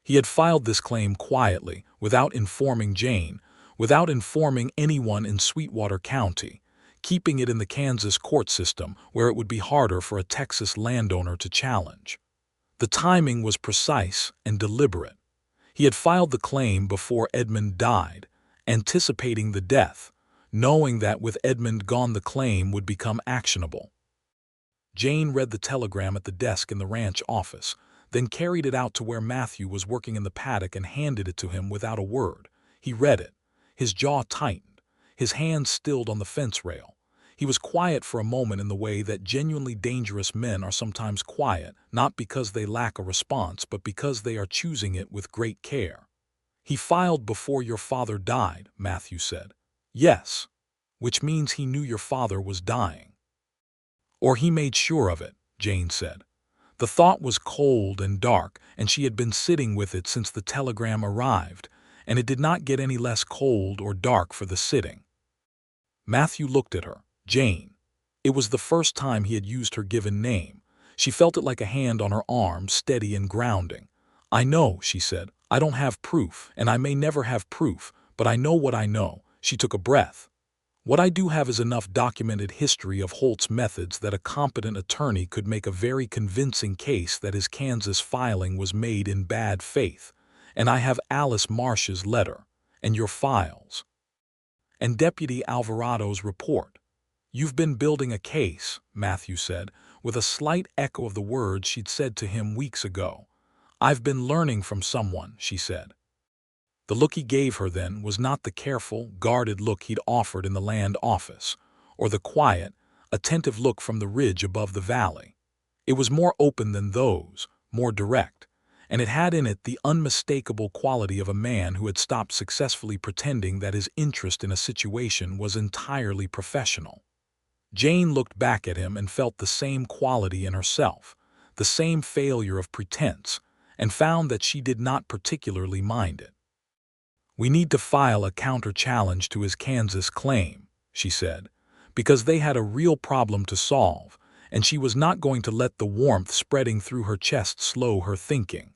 He had filed this claim quietly, without informing Jane, without informing anyone in Sweetwater County, keeping it in the Kansas court system where it would be harder for a Texas landowner to challenge. The timing was precise and deliberate. He had filed the claim before Edmund died, anticipating the death, knowing that with Edmund gone the claim would become actionable. Jane read the telegram at the desk in the ranch office, then carried it out to where Matthew was working in the paddock and handed it to him without a word. He read it. His jaw tightened, his hands stilled on the fence rail. He was quiet for a moment in the way that genuinely dangerous men are sometimes quiet, not because they lack a response, but because they are choosing it with great care. "He filed before your father died," Matthew said. "Yes, which means he knew your father was dying." "Or he made sure of it," Jane said. The thought was cold and dark, and she had been sitting with it since the telegram arrived, and it did not get any less cold or dark for the sitting. Matthew looked at her. Jane. It was the first time he had used her given name. She felt it like a hand on her arm, steady and grounding. "I know," she said. "I don't have proof, and I may never have proof, but I know what I know." She took a breath. "What I do have is enough documented history of Holt's methods that a competent attorney could make a very convincing case that his Kansas filing was made in bad faith. And I have Alice Marsh's letter, and your files, and Deputy Alvarado's report." "You've been building a case," Matthew said, with a slight echo of the words she'd said to him weeks ago. "I've been learning from someone," she said. The look he gave her then was not the careful, guarded look he'd offered in the land office, or the quiet, attentive look from the ridge above the valley. It was more open than those, more direct, and it had in it the unmistakable quality of a man who had stopped successfully pretending that his interest in a situation was entirely professional. Jane looked back at him and felt the same quality in herself, the same failure of pretense, and found that she did not particularly mind it. "We need to file a counter-challenge to his Kansas claim," she said, because they had a real problem to solve, and she was not going to let the warmth spreading through her chest slow her thinking.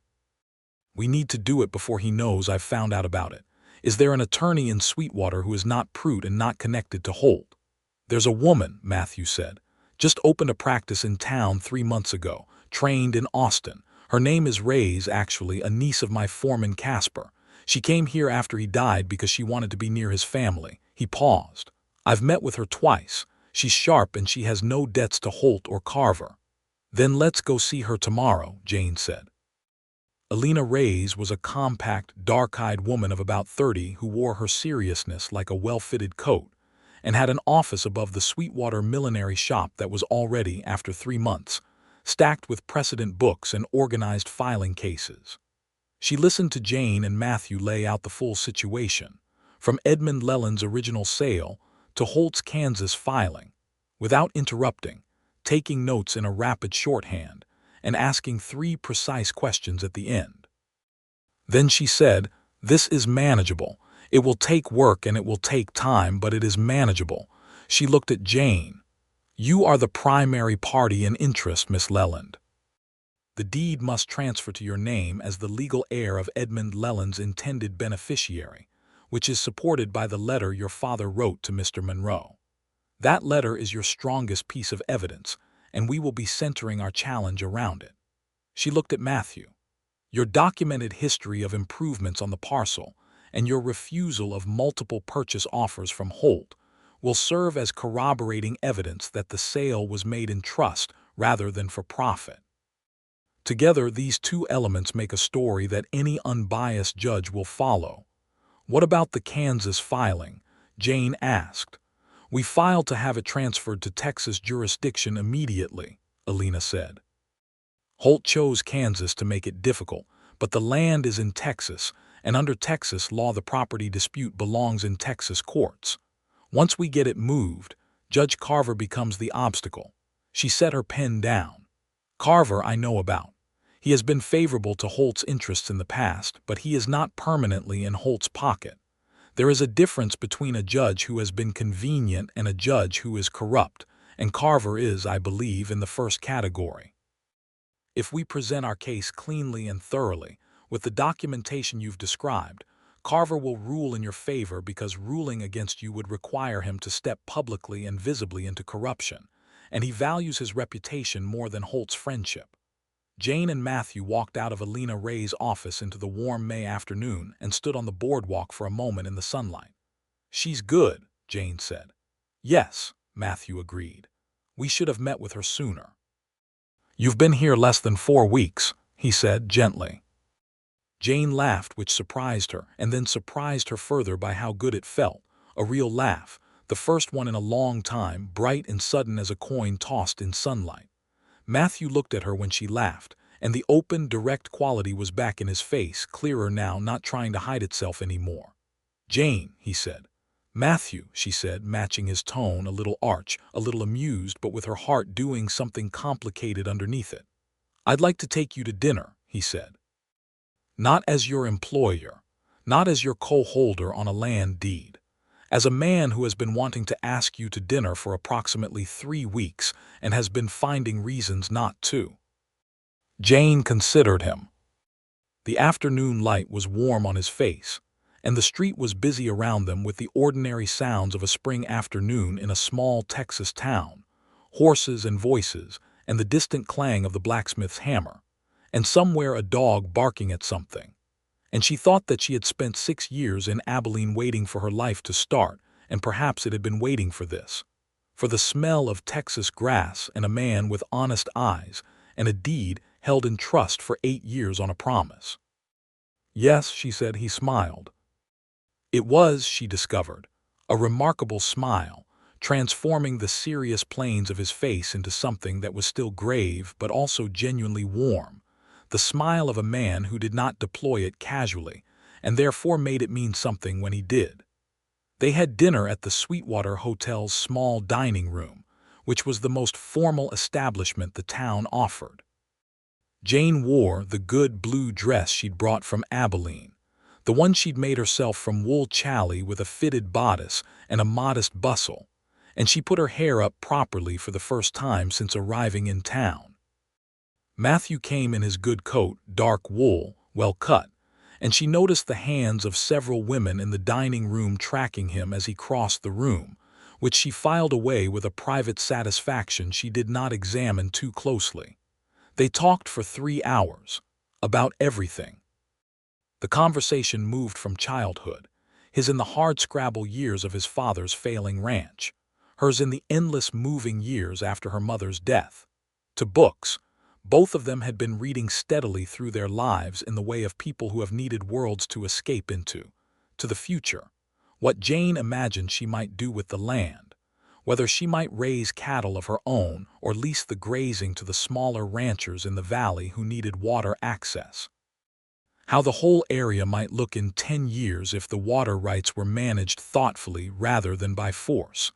"We need to do it before he knows I've found out about it. Is there an attorney in Sweetwater who is not prude and not connected to Holt?" "There's a woman," Matthew said. "Just opened a practice in town 3 months ago, trained in Austin. Her name is Reyes, actually, a niece of my foreman Caspar. She came here after he died because she wanted to be near his family." He paused. "I've met with her twice. She's sharp and she has no debts to Holt or Carver. Then let's go see her tomorrow, Jane said. Alina Reyes was a compact, dark-eyed woman of about 30 who wore her seriousness like a well-fitted coat and had an office above the Sweetwater millinery shop that was already, after 3 months, stacked with precedent books and organized filing cases. She listened to Jane and Matthew lay out the full situation, from Edmund Leland's original sale to Holt's Kansas filing, without interrupting, taking notes in a rapid shorthand, and asking 3 precise questions at the end. Then she said, "This is manageable. It will take work and it will take time, but it is manageable." She looked at Jane. "You are the primary party in interest, Miss Leland. The deed must transfer to your name as the legal heir of Edmund Leland's intended beneficiary, which is supported by the letter your father wrote to Mr. Monroe. That letter is your strongest piece of evidence, and we will be centering our challenge around it." She looked at Matthew. "Your documented history of improvements on the parcel and your refusal of multiple purchase offers from Holt will serve as corroborating evidence that the sale was made in trust rather than for profit. Together, these 2 elements make a story that any unbiased judge will follow." "What about the Kansas filing?" Jane asked. "We filed to have it transferred to Texas jurisdiction immediately," Alina said. "Holt chose Kansas to make it difficult, but the land is in Texas, and under Texas law the property dispute belongs in Texas courts. Once we get it moved, Judge Carver becomes the obstacle." She set her pen down. "Carver I know about. He has been favorable to Holt's interests in the past, but he is not permanently in Holt's pocket. There is a difference between a judge who has been convenient and a judge who is corrupt, and Carver is, I believe, in the first category. If we present our case cleanly and thoroughly, with the documentation you've described, Carver will rule in your favor because ruling against you would require him to step publicly and visibly into corruption, and he values his reputation more than Holt's friendship." Jane and Matthew walked out of Alina Reyes' office into the warm May afternoon and stood on the boardwalk for a moment in the sunlight. "She's good," Jane said. "Yes," Matthew agreed. "We should have met with her sooner." "You've been here less than 4 weeks," he said gently. Jane laughed, which surprised her, and then surprised her further by how good it felt. A real laugh, the first one in a long time, bright and sudden as a coin tossed in sunlight. Matthew looked at her when she laughed, and the open, direct quality was back in his face, clearer now, not trying to hide itself anymore. "Jane," he said. "Matthew," she said, matching his tone, a little arch, a little amused, but with her heart doing something complicated underneath it. "I'd like to take you to dinner," he said. "Not as your employer, not as your co-holder on a land deed. As a man who has been wanting to ask you to dinner for approximately 3 weeks and has been finding reasons not to." Jane considered him. The afternoon light was warm on his face, and the street was busy around them with the ordinary sounds of a spring afternoon in a small Texas town, horses and voices, and the distant clang of the blacksmith's hammer, and somewhere a dog barking at something. And she thought that she had spent 6 years in Abilene waiting for her life to start, and perhaps it had been waiting for this. For the smell of Texas grass and a man with honest eyes and a deed held in trust for 8 years on a promise. "Yes," she said. He smiled. It was, she discovered, a remarkable smile, transforming the serious planes of his face into something that was still grave but also genuinely warm. The smile of a man who did not deploy it casually, and therefore made it mean something when he did. They had dinner at the Sweetwater Hotel's small dining room, which was the most formal establishment the town offered. Jane wore the good blue dress she'd brought from Abilene, the one she'd made herself from wool challis with a fitted bodice and a modest bustle, and she put her hair up properly for the first time since arriving in town. Matthew came in his good coat, dark wool, well cut, and she noticed the hands of several women in the dining room tracking him as he crossed the room, which she filed away with a private satisfaction she did not examine too closely. They talked for 3 hours, about everything. The conversation moved from childhood, his in the hardscrabble years of his father's failing ranch, hers in the endless moving years after her mother's death. To books, both of them had been reading steadily through their lives in the way of people who have needed worlds to escape into. To the future, what Jane imagined she might do with the land, whether she might raise cattle of her own or lease the grazing to the smaller ranchers in the valley who needed water access. How the whole area might look in 10 years if the water rights were managed thoughtfully rather than by force.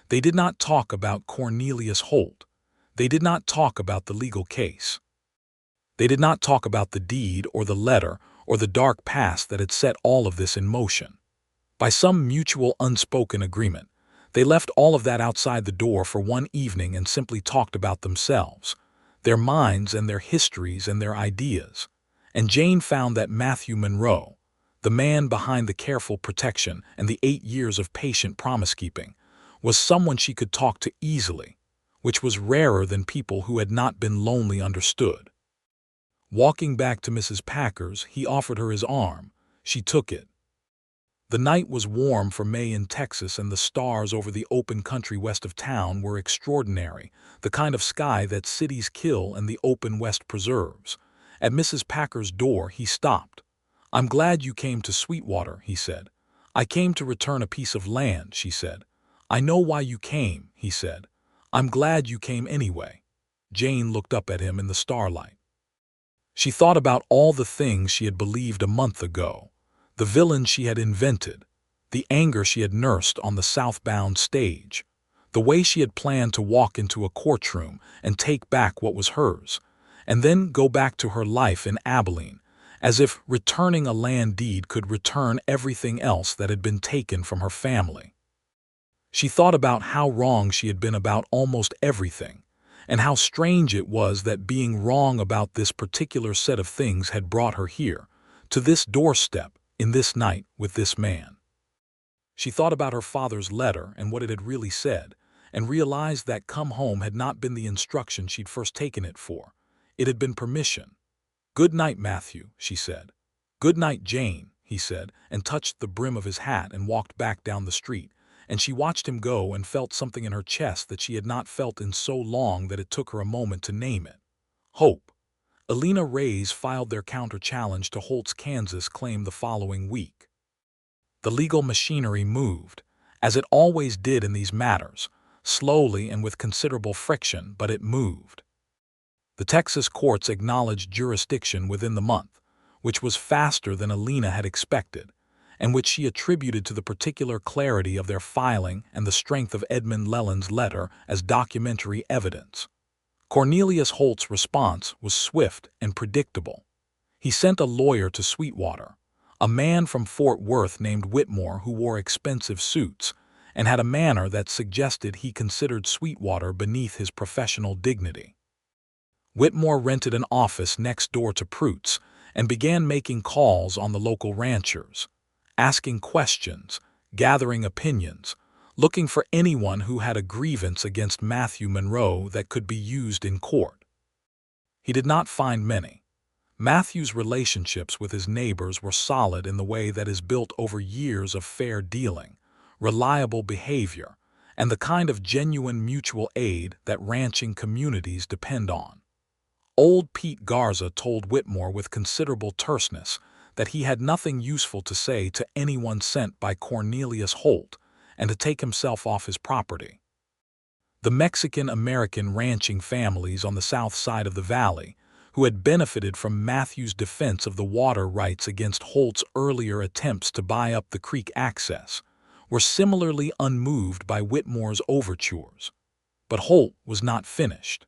They did not talk about Cornelius Holt. They did not talk about the legal case. They did not talk about the deed or the letter or the dark past that had set all of this in motion. By some mutual unspoken agreement, they left all of that outside the door for one evening and simply talked about themselves, their minds and their histories and their ideas. And Jane found that Matthew Monroe, the man behind the careful protection and the 8 years of patient promise-keeping, was someone she could talk to easily, which was rarer than people who had not been lonely understood. Walking back to Mrs. Packer's, he offered her his arm. She took it. The night was warm for May in Texas, and the stars over the open country west of town were extraordinary, the kind of sky that cities kill and the open west preserves. At Mrs. Packer's door, he stopped. "I'm glad you came to Sweetwater," he said. "I came to return a piece of land," she said. "I know why you came," he said. "I'm glad you came anyway." Jane looked up at him in the starlight. She thought about all the things she had believed a month ago, the villain she had invented, the anger she had nursed on the southbound stage, the way she had planned to walk into a courtroom and take back what was hers, and then go back to her life in Abilene, as if returning a land deed could return everything else that had been taken from her family. She thought about how wrong she had been about almost everything, and how strange it was that being wrong about this particular set of things had brought her here, to this doorstep, in this night, with this man. She thought about her father's letter and what it had really said, and realized that come home had not been the instruction she'd first taken it for. It had been permission. "Good night, Matthew," she said. "Good night, Jane," he said, and touched the brim of his hat and walked back down the street. And she watched him go and felt something in her chest that she had not felt in so long that it took her a moment to name it. Hope. Elena Reyes filed their counter-challenge to Holt's Kansas claim the following week. The legal machinery moved, as it always did in these matters, slowly and with considerable friction, but it moved. The Texas courts acknowledged jurisdiction within the month, which was faster than Elena had expected, and which she attributed to the particular clarity of their filing and the strength of Edmund Leland's letter as documentary evidence. Cornelius Holt's response was swift and predictable. He sent a lawyer to Sweetwater, a man from Fort Worth named Whitmore who wore expensive suits and had a manner that suggested he considered Sweetwater beneath his professional dignity. Whitmore rented an office next door to Pruitt's and began making calls on the local ranchers, asking questions, gathering opinions, looking for anyone who had a grievance against Matthew Monroe that could be used in court. He did not find many. Matthew's relationships with his neighbors were solid in the way that is built over years of fair dealing, reliable behavior, and the kind of genuine mutual aid that ranching communities depend on. Old Pete Garza told Whitmore with considerable terseness that he had nothing useful to say to anyone sent by Cornelius Holt and to take himself off his property. The Mexican-American ranching families on the south side of the valley, who had benefited from Matthew's defense of the water rights against Holt's earlier attempts to buy up the creek access, were similarly unmoved by Whitmore's overtures. But Holt was not finished.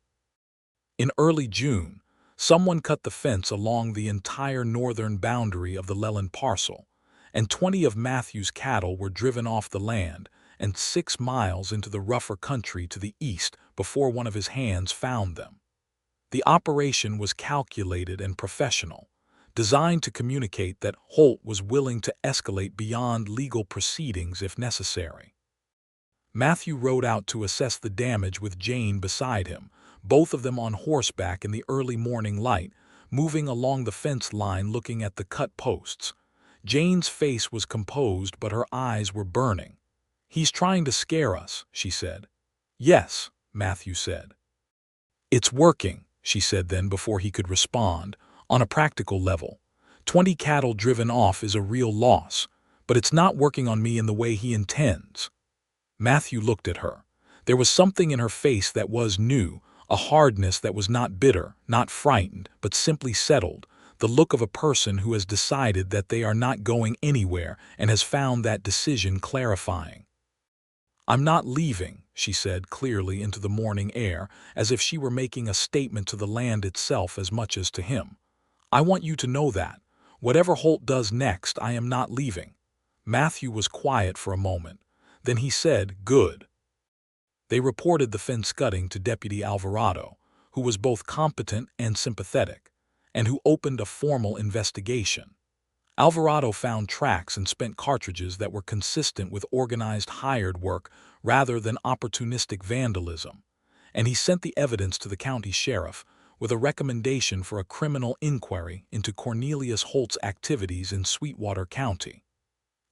In early June, someone cut the fence along the entire northern boundary of the Leland parcel, and 20 of Matthew's cattle were driven off the land and 6 miles into the rougher country to the east before one of his hands found them. The operation was calculated and professional, designed to communicate that Holt was willing to escalate beyond legal proceedings if necessary. Matthew rode out to assess the damage with Jane beside him, both of them on horseback in the early morning light, moving along the fence line looking at the cut posts. Jane's face was composed, but her eyes were burning. "He's trying to scare us," she said. "Yes," Matthew said. "It's working," she said then before he could respond. "On a practical level, 20 cattle driven off is a real loss, but it's not working on me in the way he intends." Matthew looked at her. There was something in her face that was new, a hardness that was not bitter, not frightened, but simply settled, the look of a person who has decided that they are not going anywhere and has found that decision clarifying. "I'm not leaving," she said clearly into the morning air, as if she were making a statement to the land itself as much as to him. "I want you to know that. Whatever Holt does next, I am not leaving." Matthew was quiet for a moment. Then he said, "Good." They reported the fence gutting to Deputy Alvarado, who was both competent and sympathetic, and who opened a formal investigation. Alvarado found tracks and spent cartridges that were consistent with organized hired work rather than opportunistic vandalism, and he sent the evidence to the county sheriff with a recommendation for a criminal inquiry into Cornelius Holt's activities in Sweetwater County.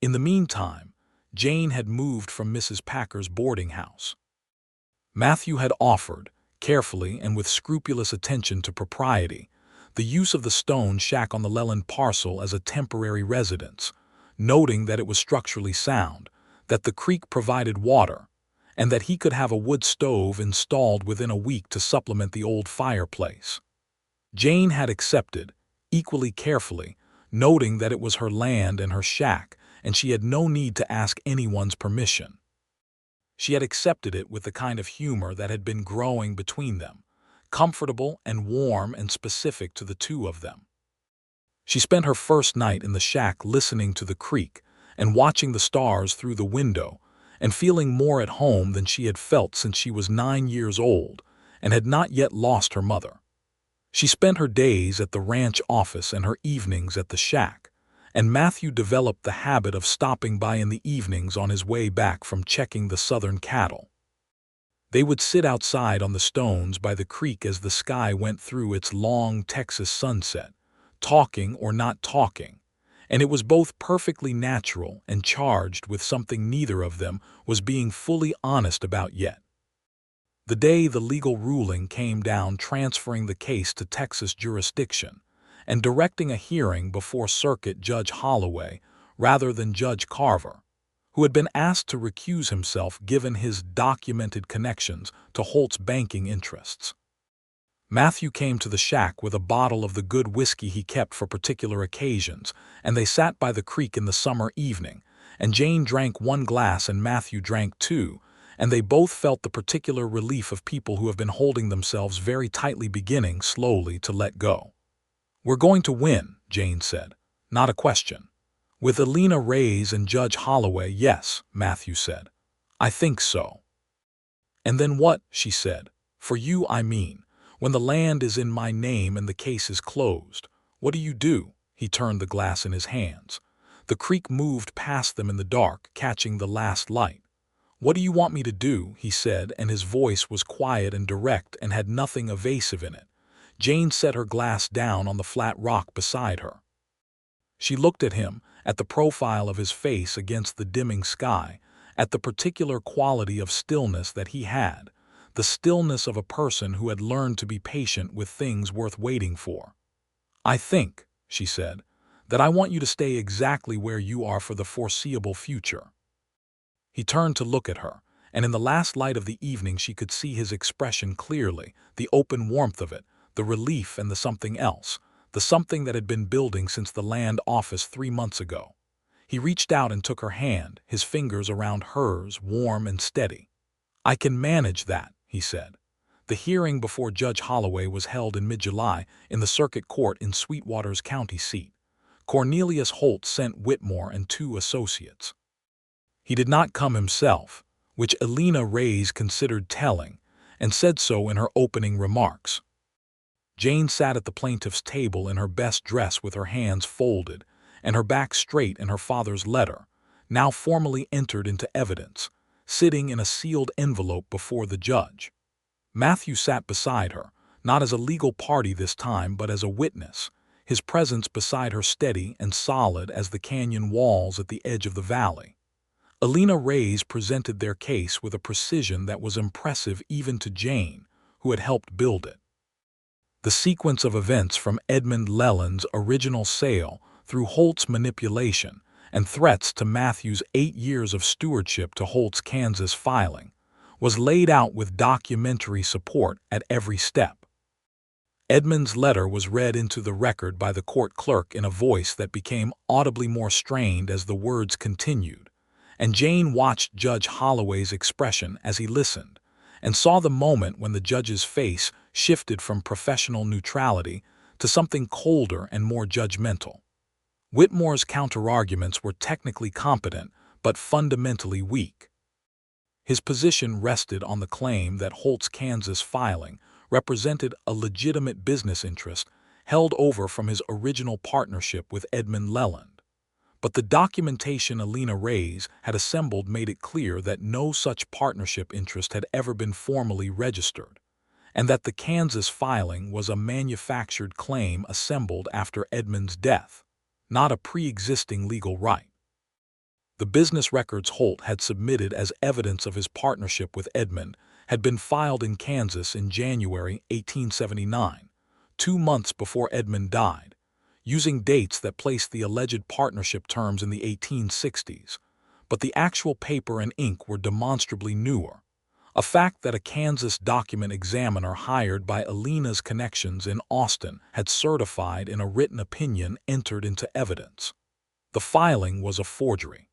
In the meantime, Jane had moved from Mrs. Packer's boarding house. Matthew had offered, carefully and with scrupulous attention to propriety, the use of the stone shack on the Leland parcel as a temporary residence, noting that it was structurally sound, that the creek provided water, and that he could have a wood stove installed within a week to supplement the old fireplace. Jane had accepted, equally carefully, noting that it was her land and her shack, and she had no need to ask anyone's permission. She had accepted it with the kind of humor that had been growing between them, comfortable and warm and specific to the two of them. She spent her first night in the shack listening to the creek and watching the stars through the window and feeling more at home than she had felt since she was 9 years old and had not yet lost her mother. She spent her days at the ranch office and her evenings at the shack, and Matthew developed the habit of stopping by in the evenings on his way back from checking the southern cattle. They would sit outside on the stones by the creek as the sky went through its long Texas sunset, talking or not talking, and it was both perfectly natural and charged with something neither of them was being fully honest about yet. The day the legal ruling came down transferring the case to Texas jurisdiction and directing a hearing before Circuit Judge Holloway rather than Judge Carver, who had been asked to recuse himself given his documented connections to Holt's banking interests. Matthew came to the shack with a bottle of the good whiskey he kept for particular occasions, and they sat by the creek in the summer evening, and Jane drank 1 glass and Matthew drank 2, and they both felt the particular relief of people who have been holding themselves very tightly beginning slowly to let go. "We're going to win," Jane said. "Not a question." "With Elena Reyes and Judge Holloway, yes," Matthew said. "I think so." "And then what?" she said. "For you, I mean. When the land is in my name and the case is closed, what do you do?" He turned the glass in his hands. The creek moved past them in the dark, catching the last light. "What do you want me to do?" he said, and his voice was quiet and direct and had nothing evasive in it. Jane set her glass down on the flat rock beside her. She looked at him, at the profile of his face against the dimming sky, at the particular quality of stillness that he had, the stillness of a person who had learned to be patient with things worth waiting for. "I think," she said, "that I want you to stay exactly where you are for the foreseeable future." He turned to look at her, and in the last light of the evening she could see his expression clearly, the open warmth of it, the relief and the something else, the something that had been building since the land office 3 months ago. He reached out and took her hand, his fingers around hers, warm and steady. "I can manage that," he said. The hearing before Judge Holloway was held in mid-July in the circuit court in Sweetwater's county seat. Cornelius Holt sent Whitmore and 2 associates. He did not come himself, which Elena Reyes considered telling, and said so in her opening remarks. Jane sat at the plaintiff's table in her best dress with her hands folded and her back straight in her father's letter, now formally entered into evidence, sitting in a sealed envelope before the judge. Matthew sat beside her, not as a legal party this time but as a witness, his presence beside her steady and solid as the canyon walls at the edge of the valley. Alina Reyes presented their case with a precision that was impressive even to Jane, who had helped build it. The sequence of events from Edmund Leland's original sale through Holt's manipulation and threats to Matthew's 8 years of stewardship to Holt's Kansas filing was laid out with documentary support at every step. Edmund's letter was read into the record by the court clerk in a voice that became audibly more strained as the words continued, and Jane watched Judge Holloway's expression as he listened, and saw the moment when the judge's face shifted from professional neutrality to something colder and more judgmental. Whitmore's counterarguments were technically competent but fundamentally weak. His position rested on the claim that Holt's Kansas filing represented a legitimate business interest held over from his original partnership with Edmund Leland. But the documentation Alina Reyes had assembled made it clear that no such partnership interest had ever been formally registered, and that the Kansas filing was a manufactured claim assembled after Edmund's death, not a pre-existing legal right. The business records Holt had submitted as evidence of his partnership with Edmund had been filed in Kansas in January 1879, 2 months before Edmund died, using dates that placed the alleged partnership terms in the 1860s, but the actual paper and ink were demonstrably newer, a fact that a Kansas document examiner hired by Alina's connections in Austin had certified in a written opinion entered into evidence. The filing was a forgery.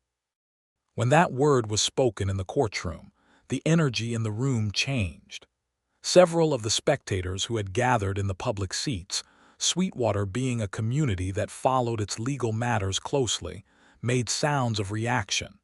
When that word was spoken in the courtroom, the energy in the room changed. Several of the spectators who had gathered in the public seats, Sweetwater being a community that followed its legal matters closely, made sounds of reaction.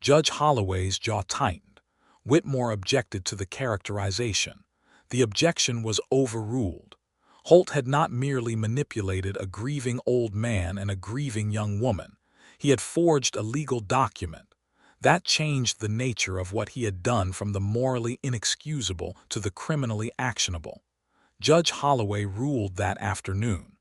Judge Holloway's jaw tightened. Whitmore objected to the characterization. The objection was overruled. Holt had not merely manipulated a grieving old man and a grieving young woman. He had forged a legal document. That changed the nature of what he had done from the morally inexcusable to the criminally actionable. Judge Holloway ruled that afternoon.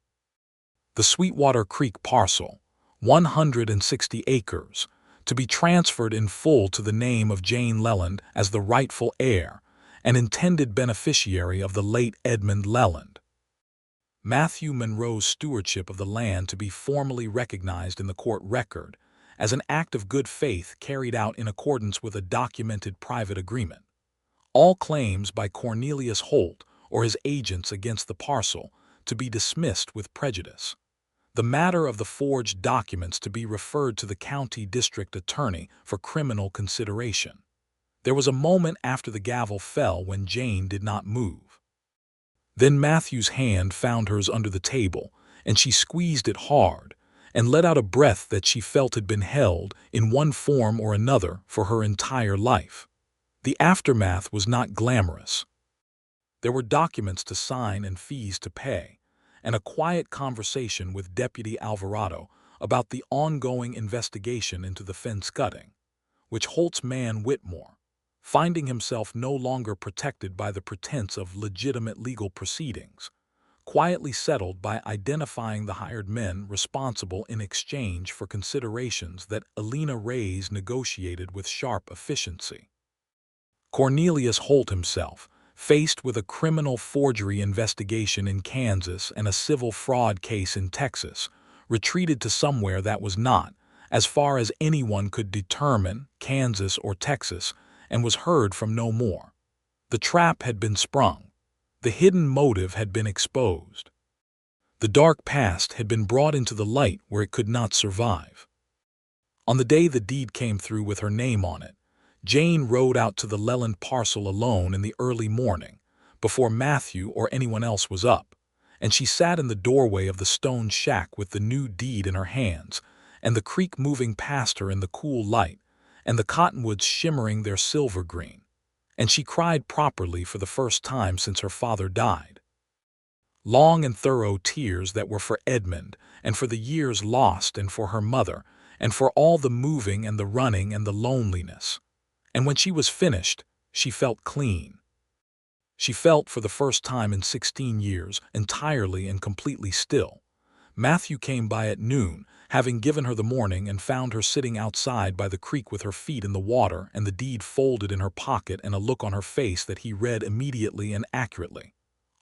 The Sweetwater Creek parcel, 160 acres, to be transferred in full to the name of Jane Leland as the rightful heir and intended beneficiary of the late Edmund Leland. Matthew Monroe's stewardship of the land to be formally recognized in the court record as an act of good faith carried out in accordance with a documented private agreement. All claims by Cornelius Holt or his agents against the parcel to be dismissed with prejudice. The matter of the forged documents to be referred to the county district attorney for criminal consideration. There was a moment after the gavel fell when Jane did not move. Then Matthew's hand found hers under the table, and she squeezed it hard and let out a breath that she felt had been held in one form or another for her entire life. The aftermath was not glamorous. There were documents to sign and fees to pay, and a quiet conversation with Deputy Alvarado about the ongoing investigation into the fence cutting, which Holt's man Whitmore, finding himself no longer protected by the pretense of legitimate legal proceedings, quietly settled by identifying the hired men responsible in exchange for considerations that Alina Reyes negotiated with sharp efficiency. Cornelius Holt himself, faced with a criminal forgery investigation in Kansas and a civil fraud case in Texas, retreated to somewhere that was not, as far as anyone could determine, Kansas or Texas, and was heard from no more. The trap had been sprung. The hidden motive had been exposed. The dark past had been brought into the light where it could not survive. On the day the deed came through with her name on it, Jane rode out to the Leland parcel alone in the early morning, before Matthew or anyone else was up, and she sat in the doorway of the stone shack with the new deed in her hands, and the creek moving past her in the cool light, and the cottonwoods shimmering their silver green, and she cried properly for the first time since her father died. Long and thorough tears that were for Edmund, and for the years lost, and for her mother, and for all the moving and the running and the loneliness. And when she was finished, she felt clean. She felt, for the first time in 16 years, entirely and completely still. Matthew came by at noon, having given her the morning and found her sitting outside by the creek with her feet in the water and the deed folded in her pocket and a look on her face that he read immediately and accurately.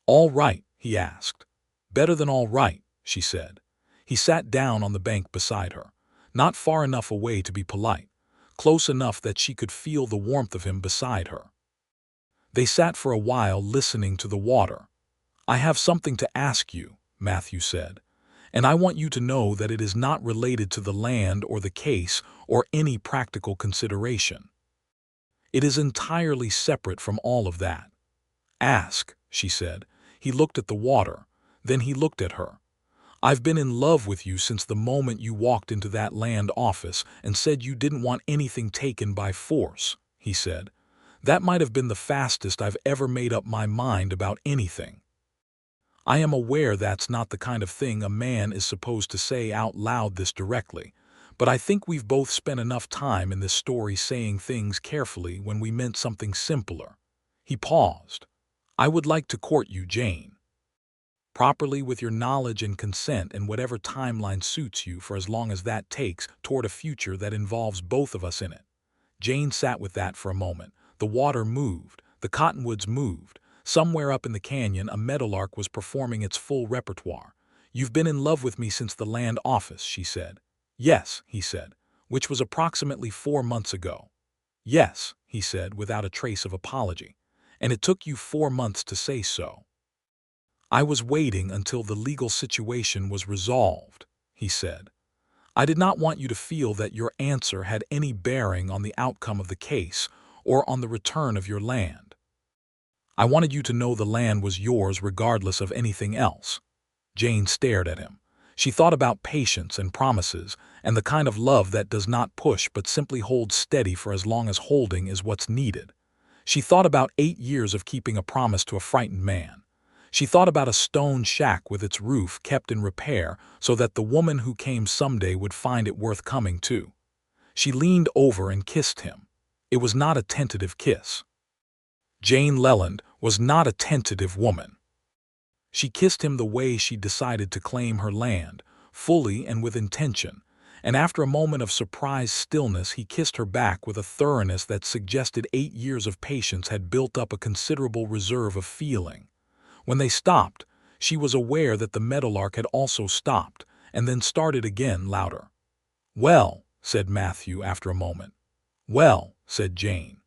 "All right?" he asked. "Better than all right," she said. He sat down on the bank beside her, not far enough away to be polite, close enough that she could feel the warmth of him beside her. They sat for a while listening to the water. "I have something to ask you," Matthew said, "and I want you to know that it is not related to the land or the case or any practical consideration. It is entirely separate from all of that." "Ask," she said. He looked at the water, then he looked at her. "I've been in love with you since the moment you walked into that land office and said you didn't want anything taken by force," he said. "That might have been the fastest I've ever made up my mind about anything. I am aware that's not the kind of thing a man is supposed to say out loud this directly, but I think we've both spent enough time in this story saying things carefully when we meant something simpler." He paused. "I would like to court you, Jane. Properly with your knowledge and consent and whatever timeline suits you for as long as that takes toward a future that involves both of us in it." Jane sat with that for a moment. The water moved. The cottonwoods moved. Somewhere up in the canyon, a meadowlark was performing its full repertoire. "You've been in love with me since the land office," she said. "Yes," he said, "which was approximately 4 months ago." "Yes," he said without a trace of apology. "And it took you 4 months to say so." "I was waiting until the legal situation was resolved," he said. "I did not want you to feel that your answer had any bearing on the outcome of the case or on the return of your land. I wanted you to know the land was yours regardless of anything else." Jane stared at him. She thought about patience and promises and the kind of love that does not push but simply holds steady for as long as holding is what's needed. She thought about 8 years of keeping a promise to a frightened man. She thought about a stone shack with its roof kept in repair so that the woman who came someday would find it worth coming to. She leaned over and kissed him. It was not a tentative kiss. Jane Leland was not a tentative woman. She kissed him the way she decided to claim her land, fully and with intention, and after a moment of surprised stillness he kissed her back with a thoroughness that suggested 8 years of patience had built up a considerable reserve of feeling. When they stopped, she was aware that the meadowlark had also stopped, and then started again louder. "Well," said Matthew after a moment. "Well," said Jane.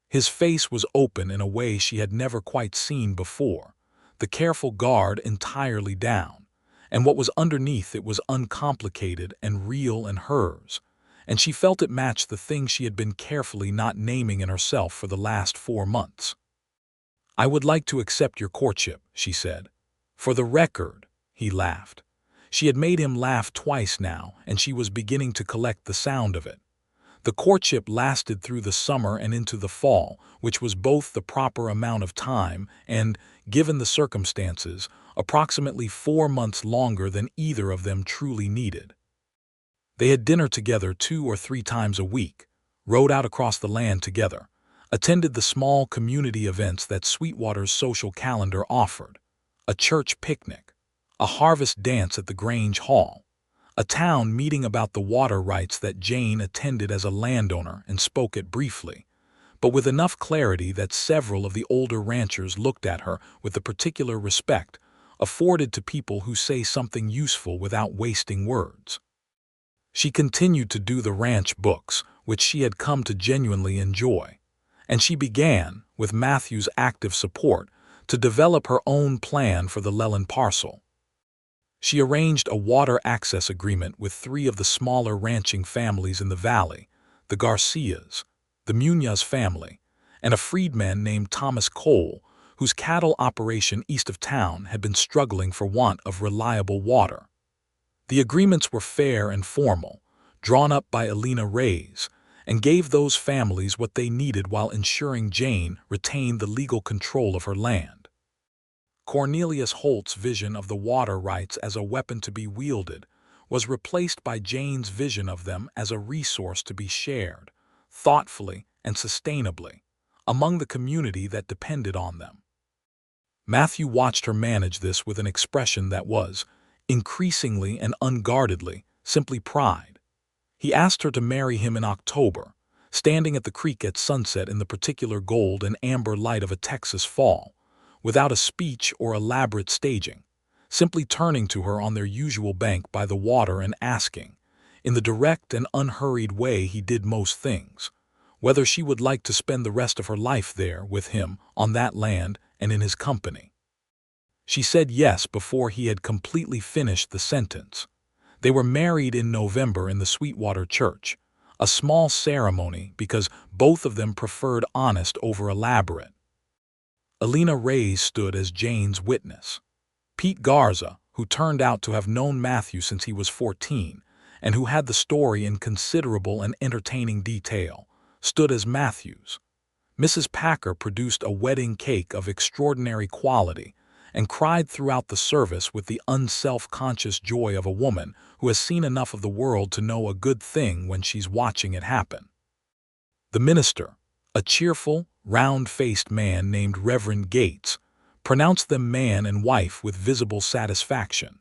His face was open in a way she had never quite seen before, the careful guard entirely down, and what was underneath it was uncomplicated and real and hers, and she felt it matched the thing she had been carefully not naming in herself for the last 4 months. "I would like to accept your courtship," she said. "For the record," he laughed. She had made him laugh twice now, and she was beginning to collect the sound of it. The courtship lasted through the summer and into the fall, which was both the proper amount of time and, given the circumstances, approximately 4 months longer than either of them truly needed. They had dinner together 2 or 3 times a week, rode out across the land together, attended the small community events that Sweetwater's social calendar offered, a church picnic, a harvest dance at the Grange Hall, a town meeting about the water rights that Jane attended as a landowner and spoke at briefly, but with enough clarity that several of the older ranchers looked at her with the particular respect afforded to people who say something useful without wasting words. She continued to do the ranch books, which she had come to genuinely enjoy, and she began, with Matthew's active support, to develop her own plan for the Leland parcel. She arranged a water access agreement with 3 of the smaller ranching families in the valley, the Garcias, the Munoz family, and a freedman named Thomas Cole, whose cattle operation east of town had been struggling for want of reliable water. The agreements were fair and formal, drawn up by Elena Reyes, and gave those families what they needed while ensuring Jane retained the legal control of her land. Cornelius Holt's vision of the water rights as a weapon to be wielded was replaced by Jane's vision of them as a resource to be shared, thoughtfully and sustainably, among the community that depended on them. Matthew watched her manage this with an expression that was, increasingly and unguardedly, simply pride. He asked her to marry him in October, standing at the creek at sunset in the particular gold and amber light of a Texas fall, without a speech or elaborate staging, simply turning to her on their usual bank by the water and asking, in the direct and unhurried way he did most things, whether she would like to spend the rest of her life there with him on that land and in his company. She said yes before he had completely finished the sentence. They were married in November in the Sweetwater church, a small ceremony because both of them preferred honest over elaborate. Elena Reyes stood as Jane's witness. Pete Garza, who turned out to have known Matthew since he was 14, and who had the story in considerable and entertaining detail, stood as Matthew's. Mrs. Packer produced a wedding cake of extraordinary quality and cried throughout the service with the unself-conscious joy of a woman who has seen enough of the world to know a good thing when she's watching it happen. The minister, a cheerful, round-faced man named Reverend Gates, pronounced them man and wife with visible satisfaction,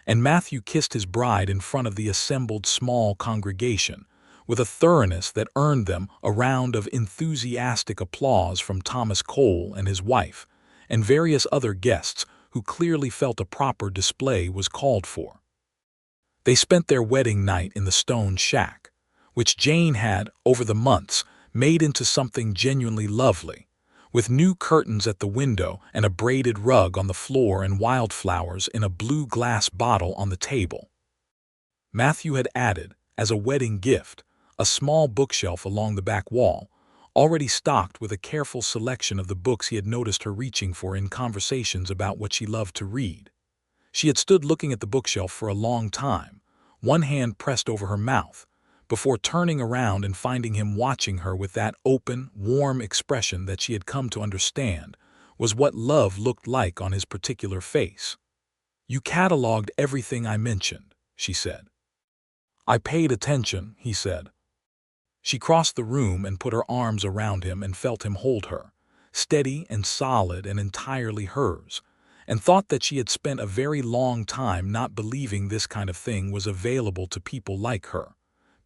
and Matthew kissed his bride in front of the assembled small congregation with a thoroughness that earned them a round of enthusiastic applause from Thomas Cole and his wife, and various other guests who clearly felt a proper display was called for. They spent their wedding night in the stone shack, which Jane had, over the months, made into something genuinely lovely, with new curtains at the window and a braided rug on the floor and wildflowers in a blue glass bottle on the table. Matthew had added, as a wedding gift, a small bookshelf along the back wall, already stocked with a careful selection of the books he had noticed her reaching for in conversations about what she loved to read. She had stood looking at the bookshelf for a long time, one hand pressed over her mouth, before turning around and finding him watching her with that open, warm expression that she had come to understand was what love looked like on his particular face. "You catalogued everything I mentioned," she said. "I paid attention," he said. She crossed the room and put her arms around him and felt him hold her, steady and solid and entirely hers, and thought that she had spent a very long time not believing this kind of thing was available to people like her,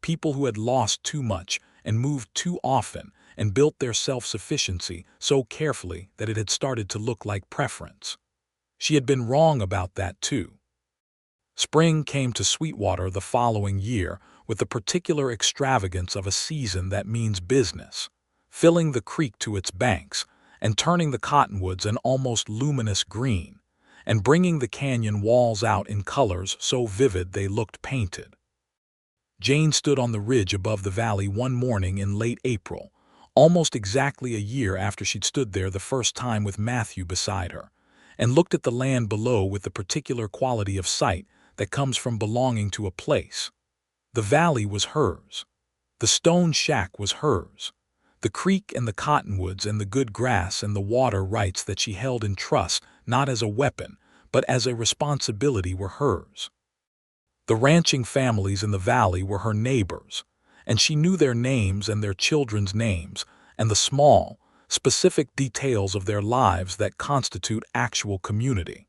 people who had lost too much and moved too often and built their self-sufficiency so carefully that it had started to look like preference. She had been wrong about that too. Spring came to Sweetwater the following year with the particular extravagance of a season that means business, filling the creek to its banks and turning the cottonwoods an almost luminous green, and bringing the canyon walls out in colors so vivid they looked painted. Jane stood on the ridge above the valley one morning in late April, almost exactly a year after she'd stood there the first time with Matthew beside her, and looked at the land below with the particular quality of sight that comes from belonging to a place. The valley was hers. The stone shack was hers. The creek and the cottonwoods and the good grass and the water rights that she held in trust not as a weapon, but as a responsibility were hers. The ranching families in the valley were her neighbors, and she knew their names and their children's names and the small, specific details of their lives that constitute actual community.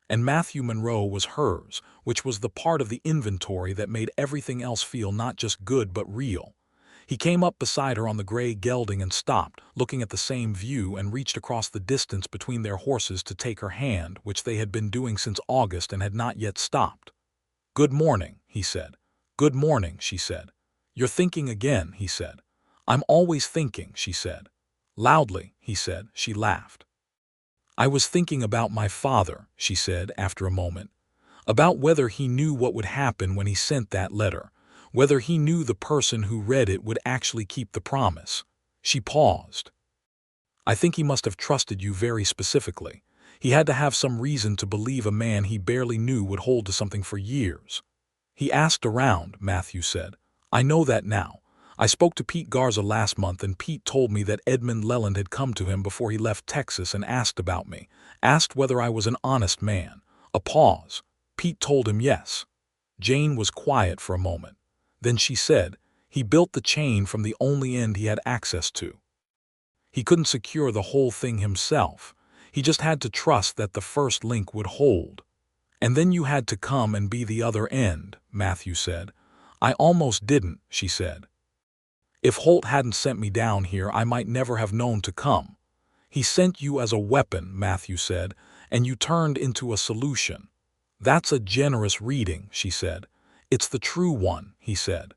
And Matthew Monroe was hers, which was the part of the inventory that made everything else feel not just good but real. He came up beside her on the gray gelding and stopped, looking at the same view, and reached across the distance between their horses to take her hand, which they had been doing since August and had not yet stopped. "Good morning," he said. "Good morning," she said. "You're thinking again," he said. "I'm always thinking," she said. "Loudly," he said. She laughed. "I was thinking about my father," she said after a moment, "about whether he knew what would happen when he sent that letter, whether he knew the person who read it would actually keep the promise." She paused. "I think he must have trusted you very specifically. He had to have some reason to believe a man he barely knew would hold to something for years." "He asked around," Matthew said. "I know that now. I spoke to Pete Garza last month, and Pete told me that Edmund Leland had come to him before he left Texas and asked about me, asked whether I was an honest man." A pause. "Pete told him yes." Jane was quiet for a moment. Then she said, "He built the chain from the only end he had access to. He couldn't secure the whole thing himself. He just had to trust that the first link would hold. And then you had to come and be the other end," Matthew said. "I almost didn't," she said. "If Holt hadn't sent me down here, I might never have known to come." "He sent you as a weapon," Matthew said, "and you turned into a solution." "That's a generous reading," she said. "It's the true one," he said.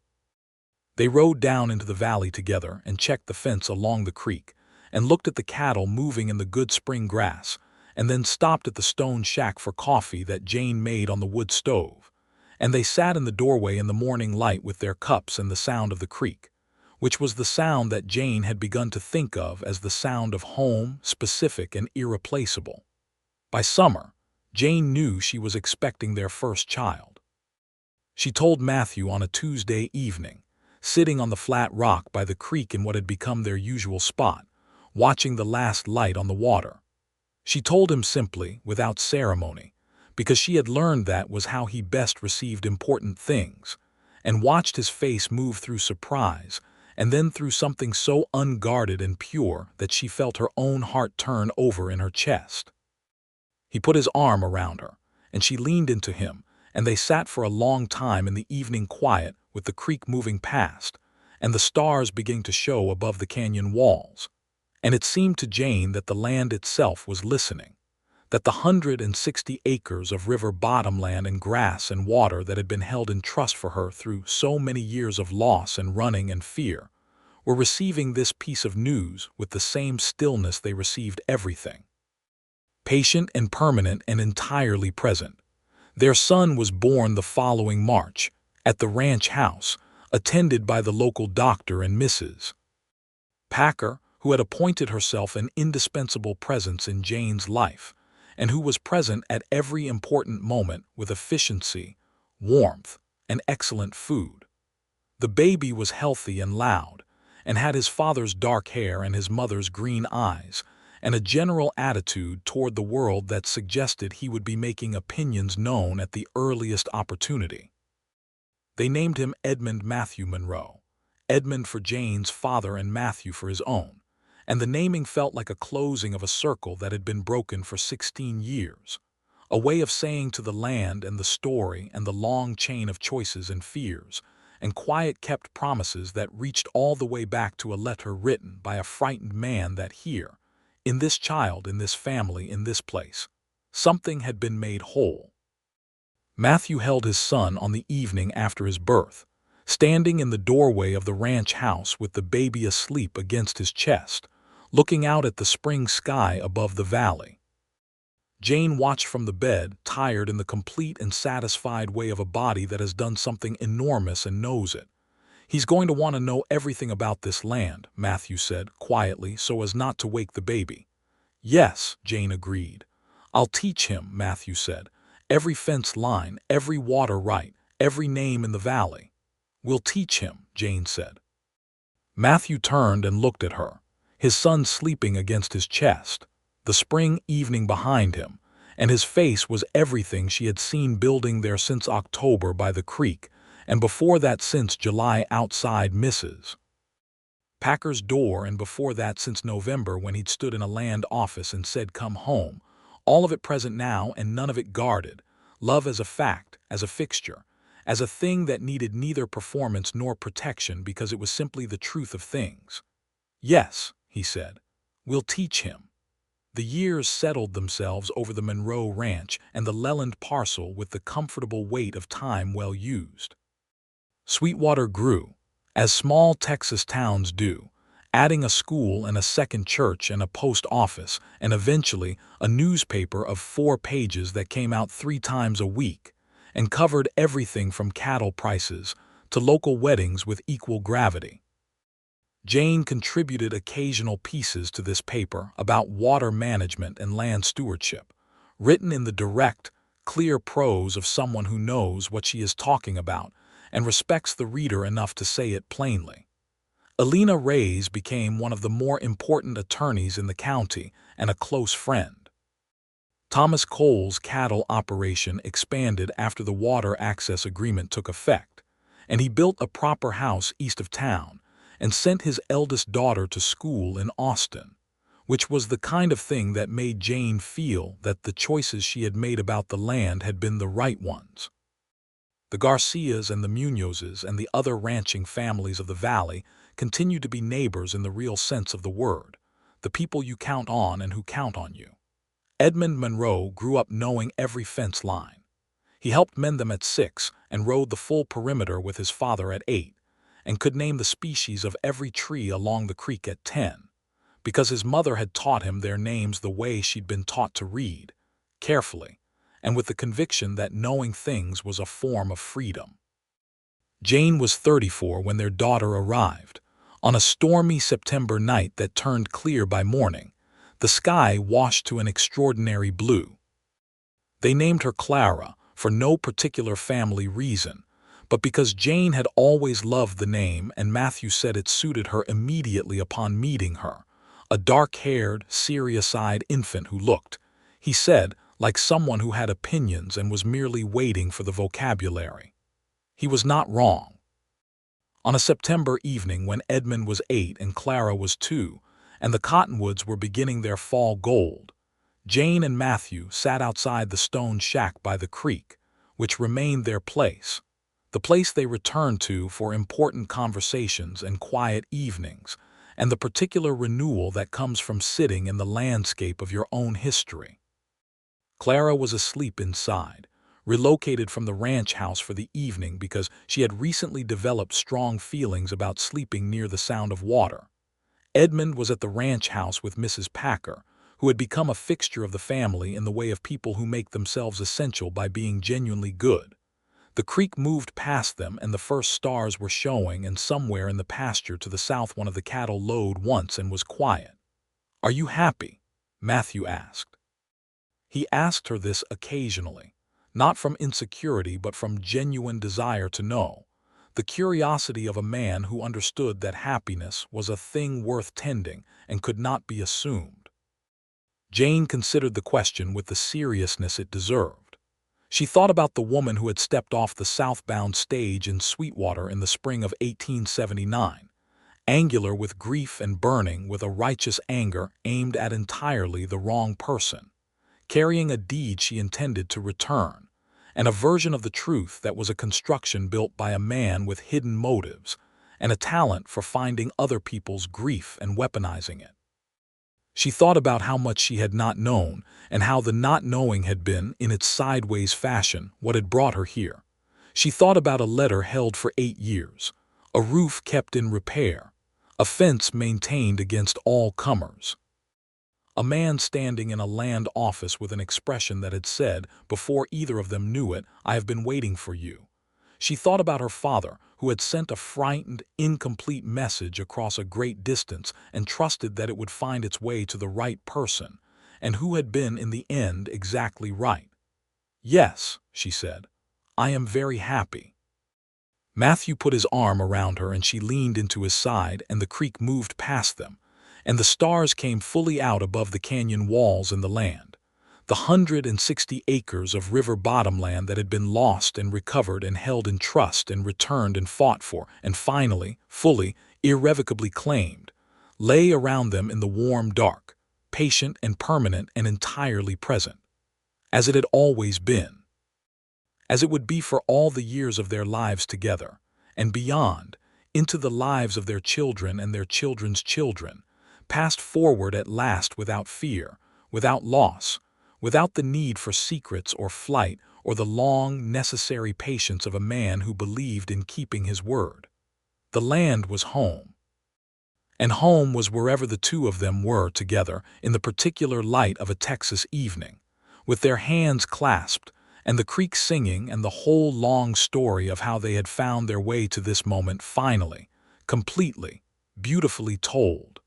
They rode down into the valley together and checked the fence along the creek, and looked at the cattle moving in the good spring grass, and then stopped at the stone shack for coffee that Jane made on the wood stove. And they sat in the doorway in the morning light with their cups and the sound of the creek, which was the sound that Jane had begun to think of as the sound of home, specific and irreplaceable. By summer, Jane knew she was expecting their first child. She told Matthew on a Tuesday evening, sitting on the flat rock by the creek in what had become their usual spot, watching the last light on the water. She told him simply, without ceremony, because she had learned that was how he best received important things, and watched his face move through surprise, and then through something so unguarded and pure that she felt her own heart turn over in her chest. He put his arm around her, and she leaned into him, and they sat for a long time in the evening quiet with the creek moving past, and the stars beginning to show above the canyon walls. And it seemed to Jane that the land itself was listening, that the 160 acres of river bottomland and grass and water that had been held in trust for her through so many years of loss and running and fear were receiving this piece of news with the same stillness they received everything. Patient and permanent and entirely present. Their son was born the following March, at the ranch house, attended by the local doctor and Mrs. Packer, who had appointed herself an indispensable presence in Jane's life, and who was present at every important moment with efficiency, warmth, and excellent food. The baby was healthy and loud, and had his father's dark hair and his mother's green eyes, and a general attitude toward the world that suggested he would be making opinions known at the earliest opportunity. They named him Edmund Matthew Monroe, Edmund for Jane's father and Matthew for his own, and the naming felt like a closing of a circle that had been broken for 16 years, a way of saying to the land and the story and the long chain of choices and fears, and quiet kept promises that reached all the way back to a letter written by a frightened man that here, in this child, in this family, in this place, something had been made whole. Matthew held his son on the evening after his birth, standing in the doorway of the ranch house with the baby asleep against his chest, looking out at the spring sky above the valley. Jane watched from the bed, tired in the complete and satisfied way of a body that has done something enormous and knows it. "He's going to want to know everything about this land," Matthew said, quietly, so as not to wake the baby. "Yes," Jane agreed. "I'll teach him," Matthew said. "Every fence line, every water right, every name in the valley." "We'll teach him," Jane said. Matthew turned and looked at her, his son sleeping against his chest, the spring evening behind him, and his face was everything she had seen building there since October by the creek, and before that since July outside Mrs. Packer's door, and before that since November when he'd stood in a land office and said, "Come home," all of it present now and none of it guarded, love as a fact, as a fixture, as a thing that needed neither performance nor protection because it was simply the truth of things. "Yes," he said, "we'll teach him." The years settled themselves over the Monroe Ranch and the Leland parcel with the comfortable weight of time well used. Sweetwater grew, as small Texas towns do, adding a school and a second church and a post office, and eventually a newspaper of 4 pages that came out 3 times a week, and covered everything from cattle prices to local weddings with equal gravity. Jane contributed occasional pieces to this paper about water management and land stewardship, written in the direct, clear prose of someone who knows what she is talking about and respects the reader enough to say it plainly. Elena Reyes became one of the more important attorneys in the county and a close friend. Thomas Cole's cattle operation expanded after the water access agreement took effect, and he built a proper house east of town and sent his eldest daughter to school in Austin, which was the kind of thing that made Jane feel that the choices she had made about the land had been the right ones. The Garcias and the Munozes and the other ranching families of the valley continued to be neighbors in the real sense of the word, the people you count on and who count on you. Edmund Monroe grew up knowing every fence line. He helped mend them at 6 and rode the full perimeter with his father at 8, and could name the species of every tree along the creek at 10, because his mother had taught him their names the way she'd been taught to read, carefully, and with the conviction that knowing things was a form of freedom. Jane was 34 when their daughter arrived. On a stormy September night that turned clear by morning, the sky washed to an extraordinary blue. They named her Clara for no particular family reason, but because Jane had always loved the name and Matthew said it suited her immediately upon meeting her, a dark-haired, serious-eyed infant who looked, he said, like someone who had opinions and was merely waiting for the vocabulary. He was not wrong. On a September evening when Edmund was 8 and Clara was 2, and the cottonwoods were beginning their fall gold, Jane and Matthew sat outside the stone shack by the creek, which remained their place, the place they returned to for important conversations and quiet evenings, and the particular renewal that comes from sitting in the landscape of your own history. Clara was asleep inside, relocated from the ranch house for the evening because she had recently developed strong feelings about sleeping near the sound of water. Edmund was at the ranch house with Mrs. Packer, who had become a fixture of the family in the way of people who make themselves essential by being genuinely good. The creek moved past them and the first stars were showing, and somewhere in the pasture to the south one of the cattle lowed once and was quiet. "Are you happy?" Matthew asked. He asked her this occasionally, not from insecurity but from genuine desire to know, the curiosity of a man who understood that happiness was a thing worth tending and could not be assumed. Jane considered the question with the seriousness it deserved. She thought about the woman who had stepped off the southbound stage in Sweetwater in the spring of 1879, angular with grief and burning with a righteous anger aimed at entirely the wrong person, carrying a deed she intended to return, and a version of the truth that was a construction built by a man with hidden motives and a talent for finding other people's grief and weaponizing it. She thought about how much she had not known and how the not knowing had been, in its sideways fashion, what had brought her here. She thought about a letter held for 8 years, a roof kept in repair, a fence maintained against all comers, a man standing in a land office with an expression that had said, before either of them knew it, "I have been waiting for you." She thought about her father, who had sent a frightened, incomplete message across a great distance and trusted that it would find its way to the right person, and who had been in the end exactly right. "Yes," she said, "I am very happy." Matthew put his arm around her and she leaned into his side, and the creek moved past them, and the stars came fully out above the canyon walls and the land, the 160 acres of river bottomland that had been lost and recovered and held in trust and returned and fought for, and finally, fully, irrevocably claimed, lay around them in the warm dark, patient and permanent and entirely present, as it had always been, as it would be for all the years of their lives together, and beyond, into the lives of their children and their children's children, passed forward at last without fear, without loss, without the need for secrets or flight or the long, necessary patience of a man who believed in keeping his word. The land was home. And home was wherever the two of them were together in the particular light of a Texas evening, with their hands clasped, and the creek singing, and the whole long story of how they had found their way to this moment finally, completely, beautifully told.